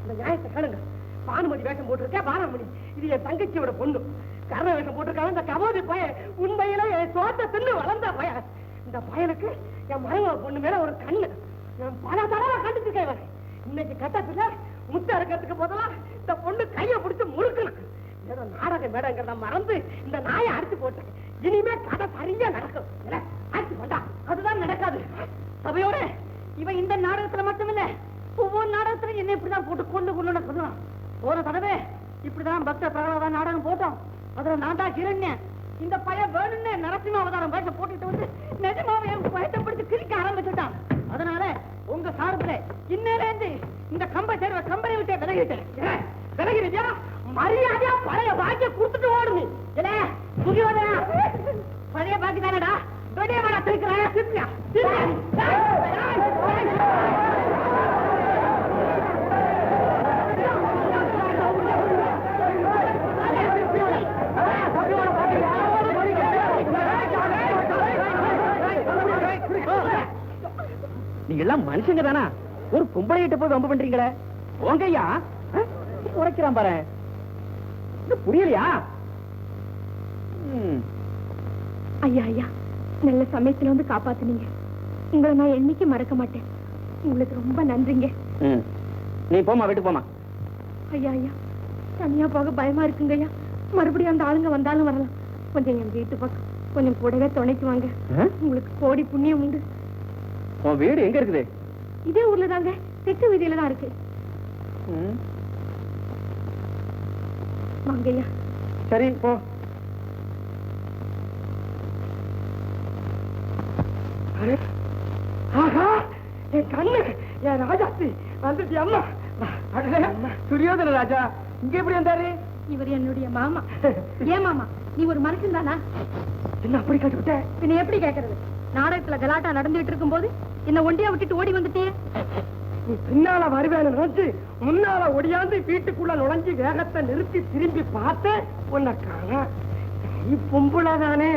இந்த நியாயத்தை கேளுங்க. பானுமதி வேஷம் போட்டிருக்கேன், பாராமணி இது என் தங்கச்சியோட பொண்ணு. கர்ண வேஷம் போட்டிருக்காங்க இந்த கபோதி பையன். உண்மையில என் சோத்த தின்னு வளர்ந்த பையன். இந்த பையனுக்கு என் மருமக பொண்ணு மேல ஒரு கண்ணு. நான் பல தடவை கண்டுச்சிருக்கேன். இன்னைக்கு கட்டத்துல முத்த இருக்கிறதுக்கு போதெல்லாம் இந்த பொண்ணு கையை பிடிச்சு முறுக்கணும். ஏதோ நாடக மேடங்கிறத மறந்து இந்த நாயை அடிச்சு போட்டேன். இனிமே கதை சரியா நடக்கும். அடிச்சு போட்டா அதுதான் நடக்காது. சபையோட இவன் இந்த நாடகத்துல மட்டும் இல்ல, ஒவ்வொரு நாடகத்துல என்ன இப்படிதான் போட்டு கொண்டு கொண்டு சொல்லுவான். ஒரு தடவை இப்படிதான் பக்த பிரகலாத நாடகம் போட்டோம். அதுல நான் தான் கிரண்யன். இந்த பையன் வேணும்னு நரசிம்ம அவதாரம் பேச போட்டுட்டு வந்து நிஜமாவே பயத்தப்படுத்தி கிரிக்க ஆரம்பிச்சுட்டான். அதனால உங்க சார்பில் இன்னிலேருந்து இந்த கம்பை சேர்வ கம்பெனி விட்டு விலகிட்டேன். விலகிருச்சா மரியாதையா பழைய பாக்கிய கொடுத்துட்டு ஓடுங்க. துரியோதனா பழைய பாக்கி தானடா, வெளியே வாடா திருக்கிறேன். நீங்க எல்லாம் மனுஷங்க தானா? ஒரு பொம்பளைகிட்ட போய் வம்பு பண்றீங்களே, போங்கய்யா. உரைக்கிறான் பாரு, புரியலையா?
ஐயா ஐயா, நல்ல சமயத்துல வந்து காப்பாத்துனீங்க. உங்களை நான் என்னைக்கு மறக்க மாட்டேன். உங்களுக்கு ரொம்ப நன்றிங்க.
நீ போமா, வீட்டுக்கு போமா.
ஐயா ஐயா, தனியா போக பயமா இருக்குங்க ஐயா. மறுபடியும் அந்த ஆளுங்க வந்தாலும் வரலாம். கொஞ்சம் என் வீட்டு பக்கம் கொஞ்சம் கூடவே துணைக்கு வாங்க. உங்களுக்கு கோடி புண்ணியம் உண்டு.
உன் வீடு எங்க இருக்குது?
இதே ஊர்ல தாங்க, தெற்கு வீதியில தான் இருக்கு. வாங்கய்யா.
சரி போ.
ஆஹா, என் கண்ணு, என் ராஜாத்தி வந்துட்டு. அம்மா, துரியோதன ராஜா இங்க எப்படி வந்தாரு?
இவர் என்னுடைய மாமா. ஏன் மாமா, நீ ஒரு மனுஷன் தானா?
என்ன அப்படி கேட்டுவிட்ட?
பின்ன எப்படி கேட்கறது? நாடகத்துல கலாட்டா நடந்துட்டு இருக்கும் போது என்ன ஒண்டியா விட்டுட்டு ஓடி வந்துட்டே.
நீ பின்னால வருவேன்னு நினைச்சு முன்னால ஒடியாந்து வீட்டுக்குள்ள நுழைஞ்சு வேகத்தை நிறுத்தி திரும்பி பார்த்தேன். உன்னை காணா. பொம்புளதானே,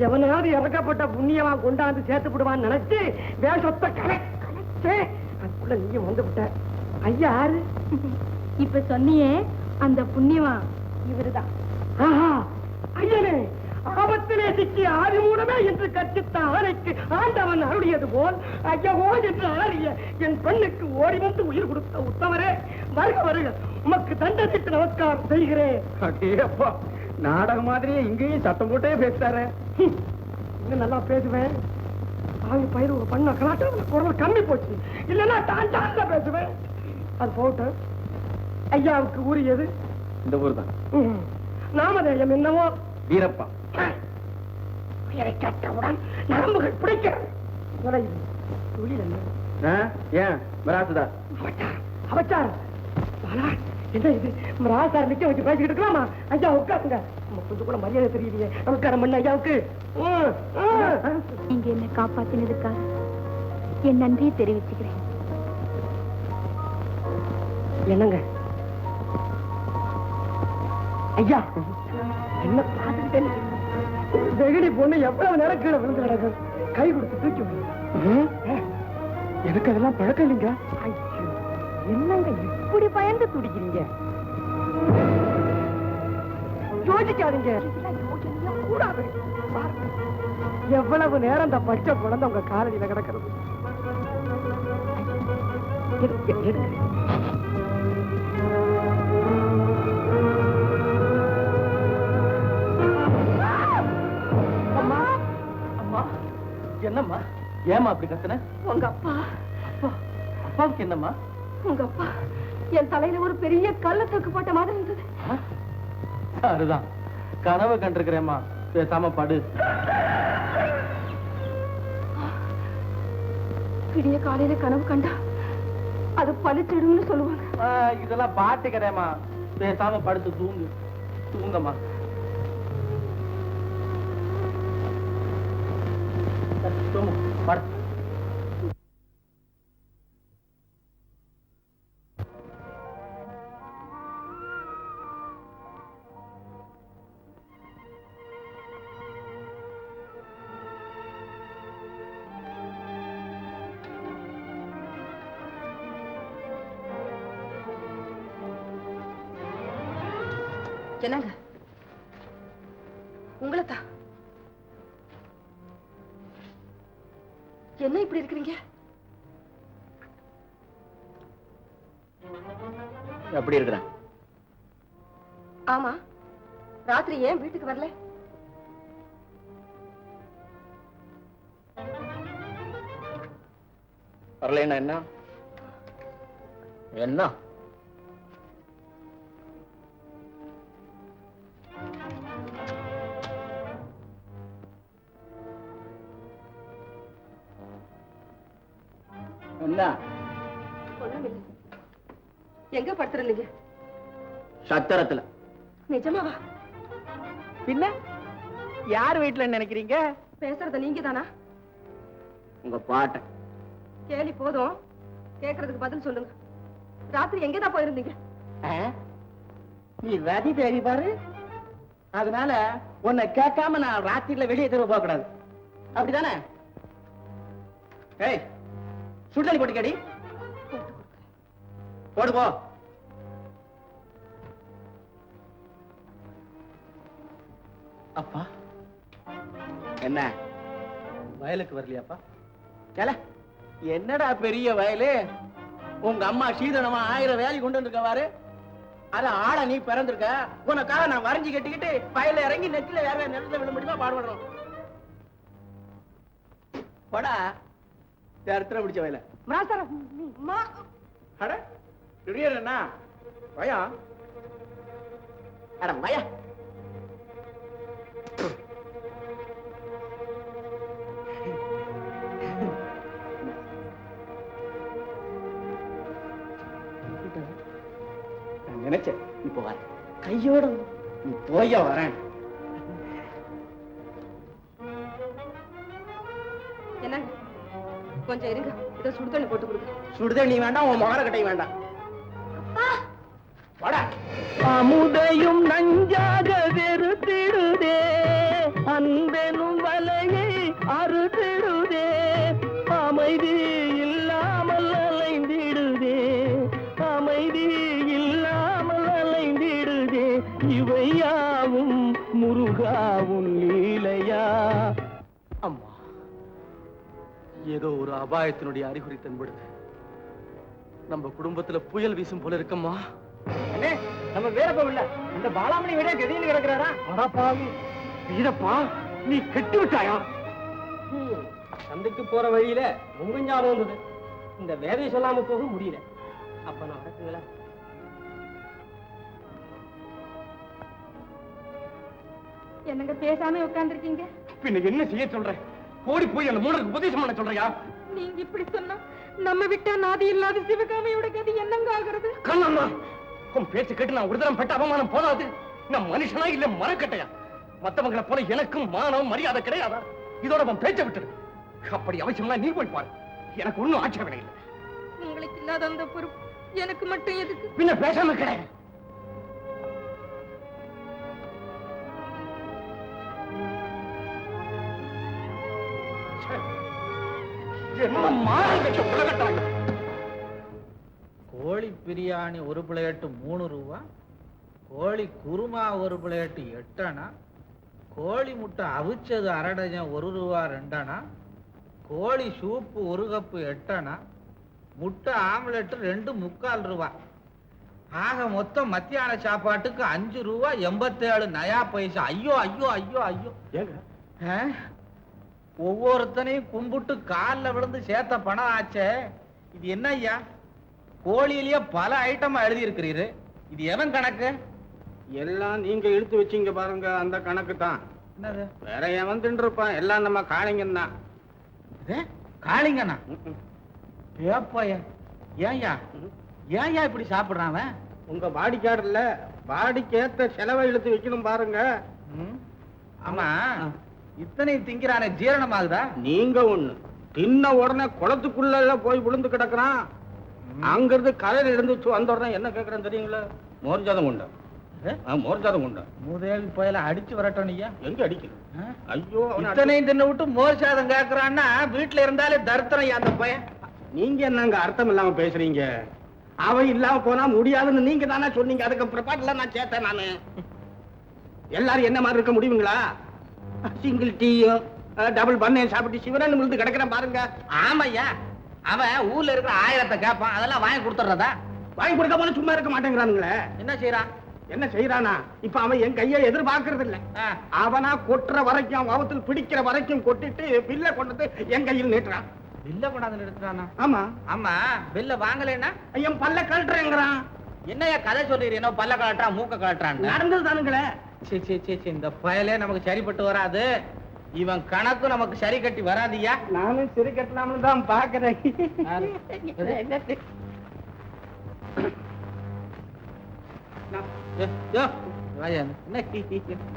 எவனாவது இறக்கப்பட்ட புண்ணியமா கொண்டாந்து சேர்த்து விடுவான்னு நினைச்சு வேஷத்தை கலைச்சே. அதுக்குள்ள நீயும் வந்து விட்ட. ஐயா யாரு?
இப்ப சொன்னியே அந்த புண்ணியமா இவருதான்.
ஆஹா, ஐயனே, ஆபத்திலே சிக்கி ஆதி மூலமே என்று கற்பித்த ஆணைக்கு ஆண்டவன் அருளியது போல் ஐயவோ என்று ஆறிய என் பெண்ணுக்கு ஓடி வந்து உயிர் கொடுத்த உத்தமரே, வருக வருக, உமக்கு தண்டத்திட்டு நமஸ்காரம் செய்கிறேன்.
அப்பா, நாடகம் மாதிரியே இங்கேயும் சத்தம் போட்டே பேசுறாரு.
இன்னும் நல்லா பேசுவேன். ஆவி பயிர் பண்ண கலாட்டம் குரல் கம்மி போச்சு. இல்லைன்னா தான் தான் பேசுவேன். அது போட்டு ஐயாவுக்கு உரியது
இந்த ஊர் தான்.
நாமதேயம் என்னவோ
வீரப்பா.
பெயரை கேட்டவுடன் நரம்புகள் பிடிக்கிறது. தொழில் என்ன?
ஏன் மராசுதா
அவச்சார் என்ன இது? ராசார் நிக்க வச்சு பேசிக்கிட்டு இருக்கலாமா? ஐயா உட்காருங்க. கொஞ்சம் கூட மரியாதை தெரியலையே. நமஸ்காரம் பண்ண ஐயாவுக்கு.
நீங்க என்ன காப்பாத்தினதுக்காக என் நன்றியை தெரிவிச்சுக்கிறேன்.
என்னங்க ஐயா, என்ன பார்த்துக்கிட்டே வெகுடி பொண்ணு எவ்வளவு நேரம் கீழே விழுந்து கிடக்கும். கை கொடுத்து தூக்கி எனக்கு அதெல்லாம் பழக்கம் இல்லைங்க. என்னங்க இப்படி பயந்து துடிக்கிறீங்க? யோசிக்காதீங்க, கூடாது. எவ்வளவு நேரம் இந்த பச்சை குழந்தை உங்க காலடியில கிடக்கிறது.
என்னம்மா, ஏமா அப்படி கத்துன?
உங்க அப்பா.
அப்பாவுக்கு என்னம்மா?
உங்க அப்பா என் தலையில ஒரு பெரிய கல்ல தூக்கு போட்ட மாதிரி இருந்தது.
அதுதான் கனவு கண்டிருக்கிறேம்மா. பேசாம படு.
விடிய காலையில கனவு கண்டா அது பழிச்சிடும்னு சொல்லுவாங்க.
இதெல்லாம் பாட்டு கிடையாமா. பேசாம படுத்து தூங்கு. தூங்கம்மா. பாடு.
என்னங்க உங்களைத்தான். என்ன இப்படி இருக்கிறீங்க?
எப்படி இருக்கிறேன்?
ஆமா, ராத்திரி ஏன் வீட்டுக்கு வரல?
வரலன்னா என்ன என்ன? என்ன?
ஒண்ணுமில்லை. எங்க படுத்துறீங்க?
சத்திரத்துல.
நிஜமாவா?
பின்ன யார் வீட்டுல நினைக்கிறீங்க?
பேசுறத நீங்க தானா?
உங்க பாட்ட
கேலி போதும், கேக்குறதுக்கு பதில் சொல்லுங்க. ராத்திரி எங்கதான் போயிருந்தீங்க?
நீ ரதி தேடி பாரு. அதனால உன்னை கேட்காம நான் ராத்திரில வெளியே தெருவ போக கூடாது. அப்படிதானே? ஏய், சுடுதண்ணி போட்டு கேடி. போடு போ. அப்பா என்ன வயலுக்கு வரலையாப்பா? என்னடா பெரிய வயலு? உங்க அம்மா சீதனமா 1000 வேலை கொண்டு வந்திருக்கவாரு. அத ஆட நீ பிறந்திருக்க. உனக்காக நான் வரைஞ்சி கட்டிக்கிட்டு வயல்ல இறங்கி நெத்தில வேற நிலத்துல விட முடியுமா? பாடுபடுறோம். போடா, இடத்துல பிடிச்ச வயல. அட திடீர்னா வயா. அட வயா. நினைச்சேன் இப்ப வர கையோட நீ போய வரேன்.
என்ன கொஞ்சம் இருங்க, இதை சுடுதண்ணி போட்டு கொடுங்க.
சுடுதண்ணி வேண்டாம், உன் மகர கட்டை வேண்டாம்.
அமுதையும் நஞ்சாக வெறுத்திடுதே, அன்பெனும் வலையை அறுத்திடுதே, அமைதி இல்லாமல் அலைந்திடுதே, அமைதி இல்லாமல் அலைந்திடுதே, இவையாவும் முருகாவும் லீலையா.
அம்மா, ஏதோ ஒரு அபாயத்தினுடைய அறிகுறி தென்படுது. நம்ம குடும்பத்துல புயல் வீசும் போல இருக்கம்மா.
நம்ம வீரப்பா இல்ல, இந்த பாலாமணி விட கதின்னு கிடக்குறாரா?
அடப்பாவி வீரப்பா, நீ கெட்டு விட்டாயா?
சந்தைக்கு போற வழியில உங்க ஞாபகம் வந்தது. இந்த வேதையை சொல்லாம போக முடியல. அப்ப நான் நடக்குங்களா?
என்னங்க பேசாம உட்கார்ந்துருக்கீங்க?
பின்ன என்ன செய்ய சொல்ற? ஓடி போய் அந்த மூடருக்கு உபதேசம் பண்ண சொல்றியா?
நீங்க இப்படி சொன்னா நம்ம விட்டா நாதி இல்லாத சிவகாமியோட கதி என்னங்க ஆகுறது?
கண்ணம்மா, உன் பேச்சு கேட்டு நான் ஒரு தரம் பட்ட அவமானம் போதாது. நான் மனுஷனா இல்ல மரக்கட்டையா? மத்தவங்களை போல எனக்கும் மானம் மரியாதை கிடையாதா? இதோட அவன் பேச்சை விட்டுரு. அப்படி அவசியம்னா நீ போய் பாரு. எனக்கு ஒண்ணும் ஆட்சேபனை இல்லை.
உங்களுக்கு இல்லாத அந்த பொறுப்பு எனக்கு மட்டும் எதுக்கு?
பின்ன பேசாம கிடையாது.
கோழி பிரியாணி ஒரு பிளேட்டு 3 ரூபா, கோழி குருமா ஒரு பிளேட்டு 8 அணா, கோழி முட்டை அவிச்சது அரை டஜன் 1 ரூபா 2 அணா, கோழி சூப்பு 1 கப்பு 8 அணா, முட்டை ஆம்லெட் 2 3/4 ரூபா. ஆக மொத்தம் மத்தியான சாப்பாட்டுக்கு 5 ரூபா 87 நயா பைசா. ஐயோ ஐயோ ஐயோ ஐயோ. ஒவ்வொருத்தனையும் கும்பிட்டு காலில் விழுந்து சேர்த்த பணம் ஆச்சே. இது என்ன ஐயா? கோழியிலேயே பல ஐட்டமா எழுதி இருக்கிறீரு. இது எவன் கணக்கு?
எல்லாம் நீங்க இழுத்து வச்சீங்க பாருங்க, அந்த கணக்கு தான்.
என்னது?
வேற எவன் தின்றுப்பான்? எல்லாம் நம்ம காளிங்கன் தான்.
காளிங்கண்ணா? ஏப்பாயா, ஏன்யா ஏன்யா இப்படி சாப்பிடுறான் அவன்?
உங்க வாடிக்காடுல வாடிக்கேத்த செலவை இழுத்து வைக்கணும் பாருங்க.
ஆமா, இத்தனை திங்கிறானே ஜீரணமாகுதா?
நீங்க ஒண்ணு,
தின்ன உடனே குளத்துக்குள்ள போய் விழுந்து கிடக்குறான். அங்கிருந்து கரையில இருந்து வந்த உடனே என்ன கேட்கறேன் தெரியுங்களா? மோர் ஜாதம் உண்டா? மோர் ஜாதம் உண்டா?
முதல் போயில அடிச்சு வரட்டும் ஐயா.
எங்க அடிக்கணும்? ஐயோ,
இத்தனையும் தின்ன விட்டு மோர் சாதம் கேட்கறான்னா வீட்டுல இருந்தாலே தர்த்தனம் அந்த பையன்.
நீங்க என்னங்க அர்த்தம் இல்லாம பேசுறீங்க? அவன் இல்லாம போனா முடியாதுன்னு நீங்க தானே சொன்னீங்க. அதுக்கு பிற்பாட்டுல நான் சேர்த்தேன். நானு எல்லாரும் என்ன மாதிரி இருக்க முடியுங்களா? சிங்கிள் டீயும் டபுள் பண்ணையும் சாப்பிட்டு சிவரன் விழுந்து கிடக்குறேன் பாருங்க.
ஆமையா, அவன் ஊர்ல இருக்கிற 1000 கேட்பான், அதெல்லாம் வாங்கி கொடுத்துறதா?
வாங்கி கொடுக்க போல சும்மா இருக்க மாட்டேங்கிறானுங்களே.
என்ன செய்யறான்?
என்ன செய்யறானா? இப்ப அவன் என் கையை எதிர்பார்க்கறது இல்ல. அவனா கொட்டுற வரைக்கும், அவத்தில் பிடிக்கிற வரைக்கும் கொட்டிட்டு பில்ல கொண்டு என் கையில் நீட்டுறான்.
பில்ல கொண்டாந்து நிறுத்துறானா?
ஆமா
ஆமா, பில்ல வாங்கலைன்னா
என் பல்ல கழட்டுறேங்கிறான்.
என்னையா கதை சொல்றீங்க? பல்ல கழட்டுறான், மூக்க கழட்டுறான்.
நடந்தது தானுங்களே.
இந்த பயலே நமக்கு சரிப்பட்டு வராது. இவன் கணக்கு நமக்கு சரி கட்டி வராதியா.
நானும் சரி கட்டலாம்னு தான் பாக்குறேன்.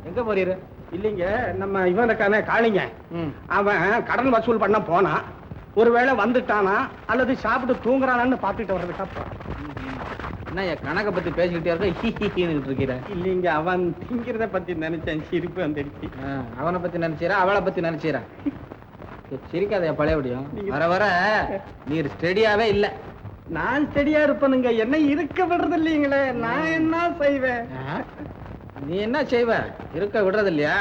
எங்க போறீரு?
இல்லைங்க, நம்ம இவனுக்கான காளிங்க அவன் கடன் வசூல் பண்ண போனா, ஒருவேளை வந்துட்டானா அல்லது சாப்பிட்டு தூங்குறானான்னு பாத்துட்டு வர்றதுக்கு அப்புறம்.
என்ன கணக்க பத்தி பேசிக்கிட்டே இருக்க இருக்கிற?
இல்லைங்க, அவன் திங்கிறத பத்தி நினைச்சேன், சிரிப்பு வந்துடுச்சு.
அவனை பத்தி நினைச்சீரா அவளை பத்தி நினைச்சீரா? சிரிக்காதையா பழையபடியும். வர வர நீர் ஸ்டெடியாவே இல்ல.
நான் ஸ்டெடியா இருப்பனுங்க, என்ன இருக்க விடுறது இல்லைங்களே. நான் என்ன செய்வேன்?
நீ என்ன செய்வ? இருக்க விடுறது இல்லையா?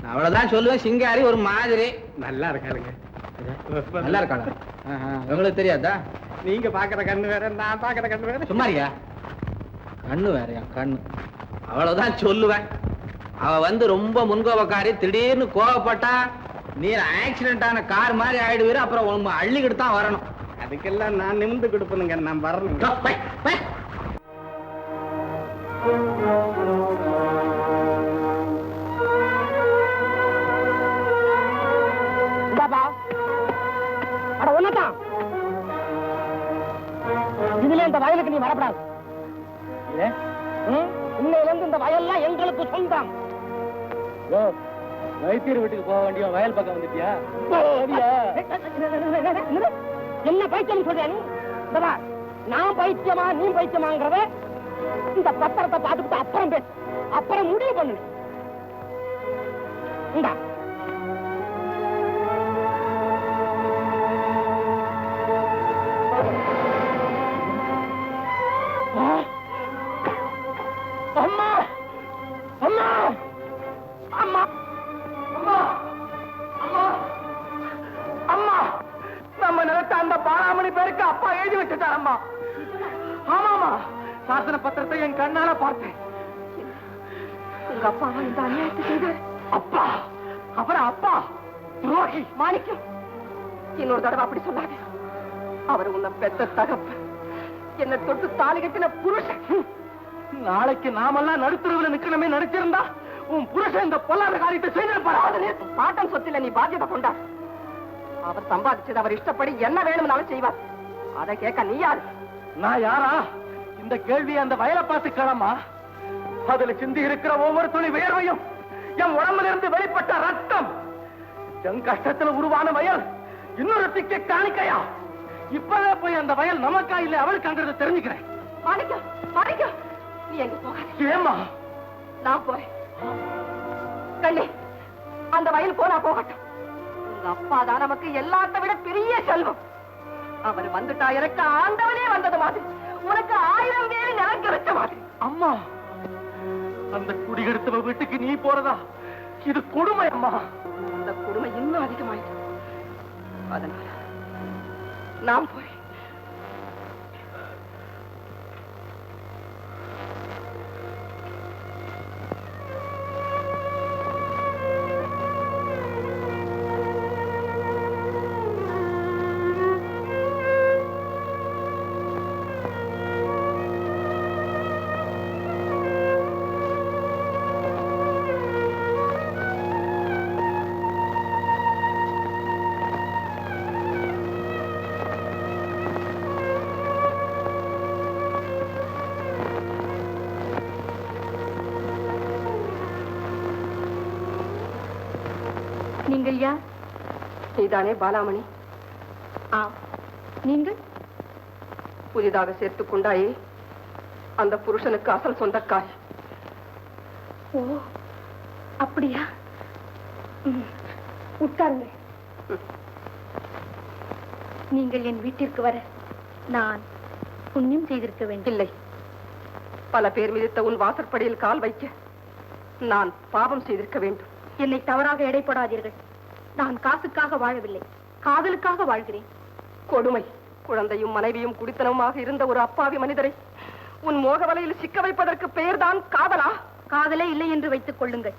நான் அவ்வளவுதான் சொல்லுவேன். சிங்காரி ஒரு மாதிரி.
நல்லா இருக்காருங்க.
நல்லா இருக்காளா? உங்களுக்கு தெரியாதா?
நீங்க பாக்குற கண்ணு வேற, நான் பாக்குற கண்ணு வேற.
சும்மாரியா? கண்ணு வேறயா? கண்ணு அவ்வளவுதான் சொல்லுவேன். அவ வந்து ரொம்ப முன்கோபக்காரி. திடீர்னு கோவப்பட்டா நீர் ஆக்சிடென்ட் ஆன கார் மாதிரி ஆயிடுவீரு. அப்புறம் அள்ளிக்கிட்டு தான் வரணும்.
அதுக்கெல்லாம் நான் நிமிந்து கொடுப்பனுங்க. நான் வரணும்.
இதுல இந்த வயலுக்கு நீ வரப்படாது. இன்னையில இருந்து இந்த வயல்லாம் எங்களுக்கு சொந்தம். வைத்தியர் வீட்டுக்கு போக வேண்டிய வயல் பக்கம் வந்துட்டியா? என்ன பைத்தியம் சொல்றியா நீ? நான் பைத்தியமா நீ பைத்தியமாங்கிறத இந்த பத்திரத்தை பார்த்துட்டு அப்புறம் பேசு. அப்புறம் முடிவு பண்ணு. இந்தா அம்மா அம்மா அம்மா அம்மா அம்மா அம்மா, நம்ம நிலத்த அந்த பாராமணி பேருக்கு அப்பா எழுதி வச்சுட்டார். அம்மா ஆமாமா, சாசன பத்திரத்தை என் கண்ணால பார்த்தேன். உங்க அப்பா இந்த அநியாயத்தை செய்து அப்பா அப்புறம் அப்பா துரோகி. மாணிக்கம், இன்னொரு தடவை அப்படி சொல்லாது. அவர் உன்னை பெத்த தகப்பு, என்ன தொட்டு தாலி கட்டின புருஷன். நாளைக்கு நாமெல்லாம் நடுத்தருவில் நிக்கணுமே நடிச்சிருந்தா உன் புருஷன் இந்த பொல்லாத காரியத்தை செய்திருப்பாரு. பாட்டன் சொத்துல நீ பாத்தியத்தை கொண்டா. அவர் சம்பாதிச்சது அவர் இஷ்டப்படி என்ன வேணும்னாலும் செய்வார். அதை கேட்க நீ யாரு? நான் யாரா? இந்த கேள்வியை அந்த வயலை பார்த்து கிளம்பா. அதுல சிந்தி இருக்கிற ஒவ்வொரு துளி வியர்வையும் என் உடம்புல இருந்து வெளிப்பட்ட ரத்தம். என் கஷ்டத்துல உருவான வயல் இன்னொரு திக்க காணிக்கையா? இப்பவே போய் அந்த வயல் நமக்கா இல்ல அவளுக்காங்கிறத தெரிஞ்சுக்கிறேன். மாணிக்கம், மாணிக்கம், நீ எங்க போக? ஏமா நான் போறேன். கண்ணே, அந்த வயல் போனா போகட்டும். உங்க அப்பா தான் நமக்கு எல்லாத்த விட பெரிய செல்வம். அவர் வந்துட்டா எனக்கு ஆண்டவனே வந்தது மாதிரி, உனக்கு 1000 பேரு நிலம் கிடைச்ச மாதிரி. அம்மா, அந்த குடிகெடுத்தவ வீட்டுக்கு நீ போறதா? இது கொடுமை அம்மா. அந்த கொடுமை இன்னும் அதிகமாயிடுச்சு. அதனால நான் போய்
நீதானே பாலாமணி?
ஆம். நீங்கள்
புதிதாக சேர்த்துக் கொண்டாயே அந்த புருஷனுக்கு அசல் சொந்தக்காரி.
ஓ, அப்படியா? உட்காருங்க. நீங்கள் என் வீட்டிற்கு வர நான் புண்ணியம் செய்திருக்க வேண்டும்.
இல்லை, பல பேர் மிதித்த உன் வாசற்படியில் கால் வைக்க நான் பாவம் செய்திருக்க வேண்டும்.
என்னை தவறாக எடைப்படாதீர்கள். நான் காசுக்காக வாழவில்லை, காதலுக்காக வாழ்கிறேன்.
கொடுமை! குழந்தையும் மனைவியும் குடித்தனமாக இருந்த ஒரு அப்பாவி மனிதரை உன் மோக வலையில் சிக்க வைப்பதற்கு பெயர்தான் காதலா?
காதலே இல்லை என்று வைத்துக் கொள்ளுங்கள்.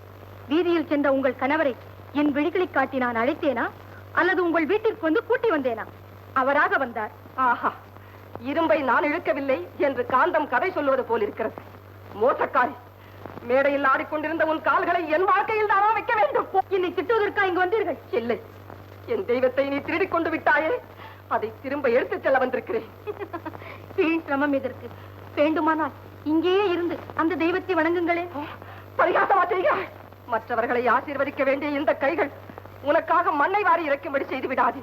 வீதியில் சென்ற உங்கள் கணவரை என் விழிகளை காட்டி நான் அழைத்தேனா, அல்லது உங்கள் வீட்டிற்கு வந்து கூட்டி வந்தேனா? அவராக வந்தார்.
ஆஹா, இரும்பை நான் இழுக்கவில்லை என்று காந்தம் கதை சொல்லுவது போல் இருக்கிறது. மோசக்காரி! மேடையில் ஆடிக்கொண்டிருந்த உன் கால்களை என் வாழ்க்கையில் தானா வைக்க வேண்டும்?
என்னை திட்டுவதற்கா இங்கு வந்தீர்கள்?
இல்லை, என் தெய்வத்தை நீ திருடிக் கொண்டு விட்டாயே, அதை திரும்ப எடுத்துச் செல்ல வந்திருக்கிறேன்.
வீண் சிரமம் எதற்கு? வேண்டுமானால் இங்கேயே இருந்து அந்த தெய்வத்தை வணங்குங்களே.
பரிகாசமா செய்க! மற்றவர்களை ஆசீர்வதிக்க வேண்டிய இந்த கைகள் உனக்காக மண்ணை வாரி இறக்கும்படி செய்து விடாதே.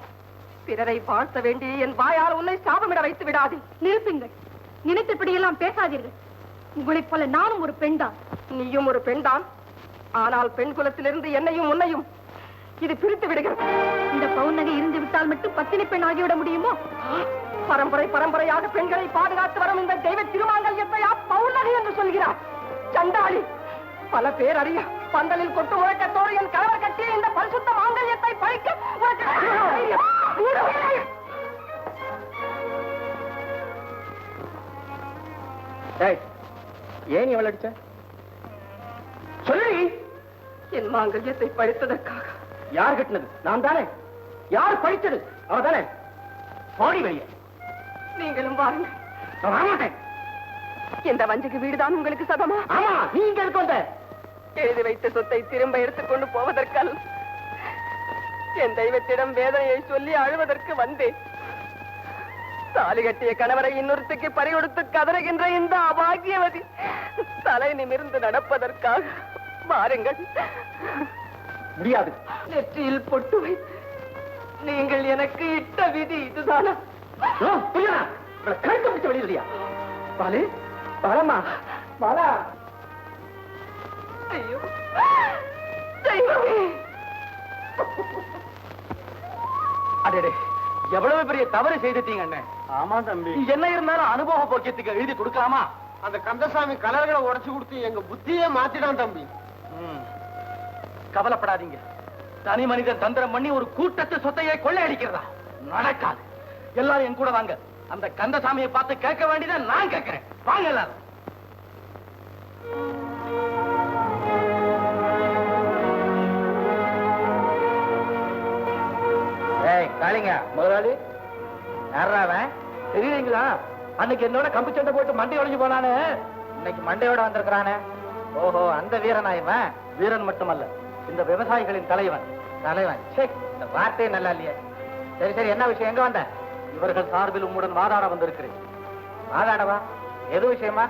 பிறரை வாழ்த்த வேண்டிய என் வாயால் உன்னை சாபமிட வைத்து விடாதே.
நிறுத்துங்கள். நினைத்தபடியெல்லாம் பேசாதீர்கள். உங்களைப் போல நானும் ஒரு பெண்தான்.
நீயும் ஒரு பெண்தான். ஆனால் பெண் குலத்திலிருந்து என்னையும் உன்னையும் இது பிரித்து விடுகிறது.
இந்த பவுன்னகை இருந்து விட்டால் மட்டும் பத்தினி பெண் ஆகிவிட முடியுமோ?
பரம்பரை பரம்பரையாக பெண்களை பாதுகாத்து வரும் இந்த தெய்வ திருமாங்கல்யத்தையா பவுன்னகை என்று சொல்கிறார்? சண்டாளி! பல பேர் அறிய பந்தலில் கொட்டு முழக்கத்தோடு என் கணவர் கட்டிய இந்த பரிசுத்த மாங்கல்யத்தை பறிக்க
ஏன் இவள் அடிச்ச? சொல்லி.
என் மாங்கல்யத்தை பறித்ததற்காக.
யார் கட்டினது? நான் தானே. யார் பறித்தது? அவ தானே. போடி வெளியே.
நீங்களும் வாருங்க.
நான் வரமாட்டேன்.
இந்த வஞ்சக வீடுதான் உங்களுக்கு சதமா?
ஆமா, நீங்க எதுக்கு வந்த?
எழுதி வைத்த சொத்தை திரும்ப எடுத்துக்கொண்டு போவதற்கால் என் தெய்வத்திடம் வேதனையை சொல்லி அழுவதற்கு வந்தேன். தாலி கட்டிய கணவரை இன்னொருத்துக்கு பறிகொடுத்து கதறுகின்ற இந்த அபாகியவதி தலை நிமிர்ந்து நடப்பதற்காக வாருங்கள்.
முடியாது.
நெற்றியில் பொட்டு வை. நீங்கள் எனக்கு இட்ட விதி இதுதானா?
கழுத்து பிடிச்ச வெளியிலையா? பாலு, பாலம்மா, பாலா.
ஐயோ தெய்வமே!
அடே, எவ்வளவு பெரிய தவறு செய்துட்டீங்க அண்ணன். ஆமா தம்பி. என்ன இருந்தாலும் அனுபவ போக்கியத்துக்கு எழுதி கொடுக்கலாமா? அந்த கந்தசாமி கலர்களை உடைச்சு கொடுத்து எங்க புத்தியே மாத்திடான் தம்பி. கவலைப்படாதீங்க. தனி மனிதன் தந்திரம் பண்ணி ஒரு கூட்டத்து சொத்தையை கொள்ளையடிக்கிறதா? நடக்காது. எல்லாரும் என் கூட வாங்க. அந்த கந்தசாமியை பார்த்து கேட்க வேண்டியதை நான் கேட்கிறேன். வாங்க எல்லாரும். காளிங்க முதலாளி யாராவன் தெரியலீங்களா? அன்னைக்கு என்னோட கம்பு சண்டை போட்டு மண்டை உடைஞ்சு போனானு, இன்னைக்கு மண்டையோட வந்திருக்கிறானே. ஓஹோ, அந்த வீரனா இவன்? வீரன் மட்டுமல்ல, இந்த விவசாயிகளின் தலைவன். தலைவன்? இந்த வார்த்தையே நல்லா இல்லையே. சரி சரி, என்ன விஷயம்? எங்க வந்த? இவர்கள் சார்பில் உம்முடன் வாதாட வந்திருக்கிறேன். வாதாடவா? எது விஷயமா?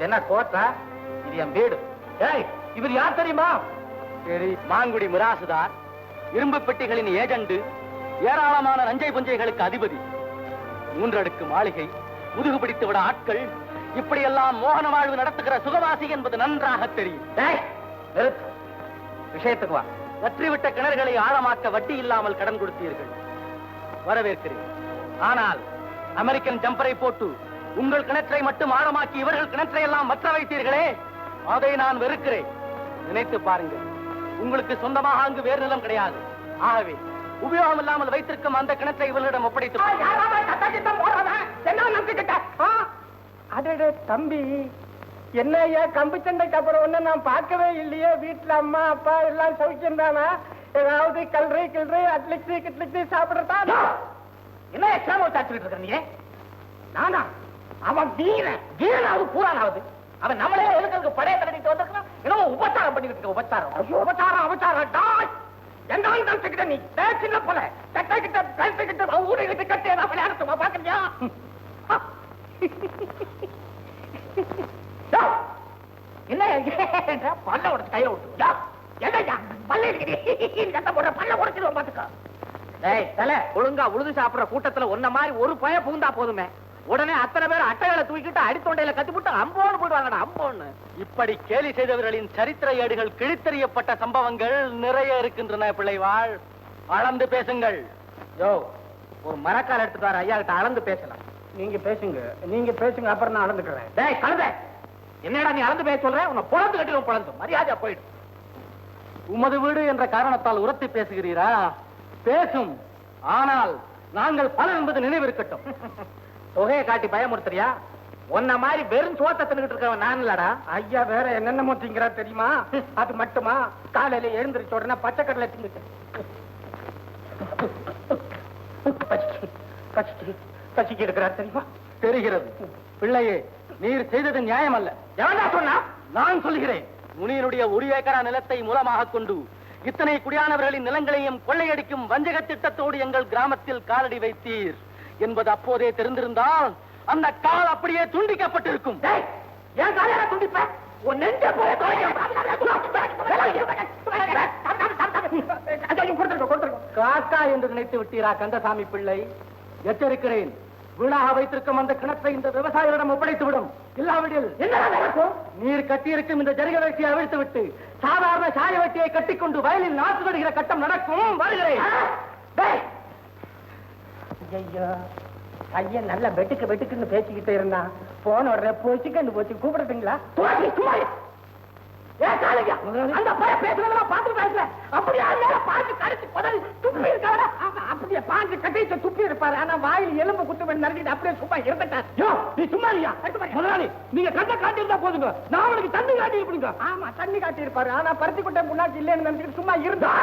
என்ன கோட்டா? இது என் வீடு. ஏய், இவர் யார் தெரியுமா? சரி, மாங்குடி மிராசுதார், இரும்பு பெட்டிகளின் ஏஜெண்ட், ஏராளமான நஞ்சை புஞ்சைகளுக்கு அதிபதி, 3 அடுக்கு மாளிகை, முதுகு பிடித்து விட ஆட்கள், இப்படியெல்லாம் மோகன வாழ்வு நடத்துகிற சுகவாசி என்பது நன்றாக தெரியும். விஷயத்துக்கு வா. வற்றிவிட்ட கிணறுகளை ஆழமாக்க வட்டி இல்லாமல் கடன் கொடுத்தீர்கள், வரவேற்கிறேன். ஆனால் அமெரிக்கன் ஜம்பரை போட்டு உங்கள் கிணற்றை மட்டும் ஆழமாக்கி இவர்கள் கிணற்றை எல்லாம் வற்ற வைத்தீர்களே, அதை நான் வெறுக்கிறேன். நினைத்து பாருங்கள், உங்களுக்கு சொந்தமாக அங்கு வேறு நிலம் கிடையாது. ஆகவே உபயோகம் இல்லாமல் வைத்திருக்கும் அந்த கிணற்றை இவர்களிடம் ஒப்படைத்து
தம்பி, என்னையா கம்பு சண்டைக்கு அப்புறம் ஒண்ணு நான் பார்க்கவே இல்லையே. வீட்டுல அம்மா அப்பா எல்லாம் சௌக்கியம் தானா? ஏதாவது கல்றி அட்லிக்ஸி கிட்லிக்ஸி சாப்பிடுறதா?
என்ன எக்ஸாம் வச்சுட்டு இருக்க நீ? நானா? அவன் வீரனாவது பூரானாவது. அவன் நம்மளே எதுக்கு படைய தரணிட்டு வந்திருக்கான். என்னமோ உபச்சாரம் பண்ணிக்கிட்டு. உபச்சாரம் எங்க நீ சின்ன போல கிட்ட கழுத்துக்கிட்ட ஊரைகிட்ட கட்டி நான் விளையாடுமா பாக்குறியா? என்ன பல்ல உடச்சு கையில விட்டு என்ன பல்ல கட்ட போட பல்ல உடச்சிருவோம் பாத்துக்கோ.
தலை ஒழுங்கா உழுது சாப்பிடுற கூட்டத்துல ஒன்ன மாதிரி ஒரு பய புகுந்தா போதுமே, உடனே அத்தனை பேர் அட்டைகளை தூக்கிட்டு அடித்தொண்டையில கத்தி போட்டு அம்போன்னு போயிடுவாங்கடா, அம்போன்னு.
இப்படி கேலி செய்தவர்களின் சரித்திர ஏடுகள் கிழித்தறியப்பட்ட சம்பவங்கள் நிறைய இருக்கின்றன. பிள்ளைவாள், அளந்து பேசுங்கள்.
யோ, ஒரு மரக்கால் எடுத்துட்டு வர ஐயா கிட்ட அளந்து பேசலாம்.
நீங்க பேசுங்க, அப்புறம் நான் அளந்துக்கிறேன்.
டேய் கழுத, என்னடா நீ அளந்து பேச சொல்ற? உன்னை பொழந்து கட்டிடும், பொழந்து மரியாதையா போயிடும்.
உமது வீடு என்ற காரணத்தால் உரத்தி பேசுகிறீரா? பேசும், ஆனால் நாங்கள் பலர் என்பது நினைவிருக்கட்டும்.
தொகையை காட்டி பயமுறுத்துறியா? உன்ன மாதிரி வெறும் சோத்த தின்னுட்டு இருக்கவன் நான் இல்லடா.
ஐயா வேற என்னென்னமோ திங்கிறா தெரியுமா? அது மட்டுமா? காலையில எழுந்திரிச்ச உடனே பச்சைக்கடலை திங்கிட்டு கசிக்கு இருக்கிறார் தெரியுமா? தெரிகிறது. பிள்ளையே, நீர் செய்தது நியாயம் அல்ல.
எவன்டா சொன்னா?
நான் சொல்கிறேன். முனியனுடைய 1 ஏக்கரா நிலத்தை மூலமாக கொண்டு இத்தனை குடியானவர்களின் நிலங்களையும் கொள்ளையடிக்கும் வஞ்சக திட்டத்தோடு எங்கள் கிராமத்தில் காலடி வைத்தீர் என்பது அப்போதே தெரிந்திருந்தால் அந்த கால் அப்படியே துண்டிக்கப்பட்டிருக்கும்.
என் காலையில துண்டிப்ப உன் நெஞ்ச போய்
காக்கா என்று நினைத்து விட்டீரா கந்தசாமி பிள்ளை? எச்சரிக்கிறேன், வீணாக வைத்திருக்கும் அந்த கிணற்றை இந்த விவசாயிகளிடம் ஒப்படைத்துவிடும். இல்லாவிடில் என்ன நடக்கும்? நீர் கட்டியிருக்கும் இந்த ஜரிக வெட்டியை அவிழ்த்து விட்டு சாதாரண சாய வெட்டியை கட்டிக்கொண்டு வயலில் நாற்று நடுகிற கட்டம் நடக்கும். வருகிறேன்.
ஐயா, ஐயன் நல்ல வெட்டுக்குன்னு பேசிக்கிட்டே இருந்தான். போன உடனே போச்சுக்கன்னு போச்சு. கூப்பிடுறீங்களா?
அந்த பய பேசுறதெல்லாம் பார்த்து பேசல. அப்படியே பாஞ்சு கடிச்சு பதறி துப்பி இருக்காரு.
அப்படியே பாஞ்சு கட்டிட்டு துப்பி இருப்பாரு. ஆனா வாயில் எலும்பு குத்து நறுக்கிட்டு அப்படியே சும்மா இருந்துட்டார்.
நீ சும்மா இல்லையா முதலாளி? நீங்க கண்ணை காட்டியிருந்தா போதுங்க, நான் அவனுக்கு தண்ணி காட்டி இருப்பீங்க.
ஆமா, தண்ணி காட்டி இருப்பாரு. ஆனா பருத்தி கொட்டை முன்னாடி இல்லைன்னு நினைச்சிட்டு சும்மா இருந்தா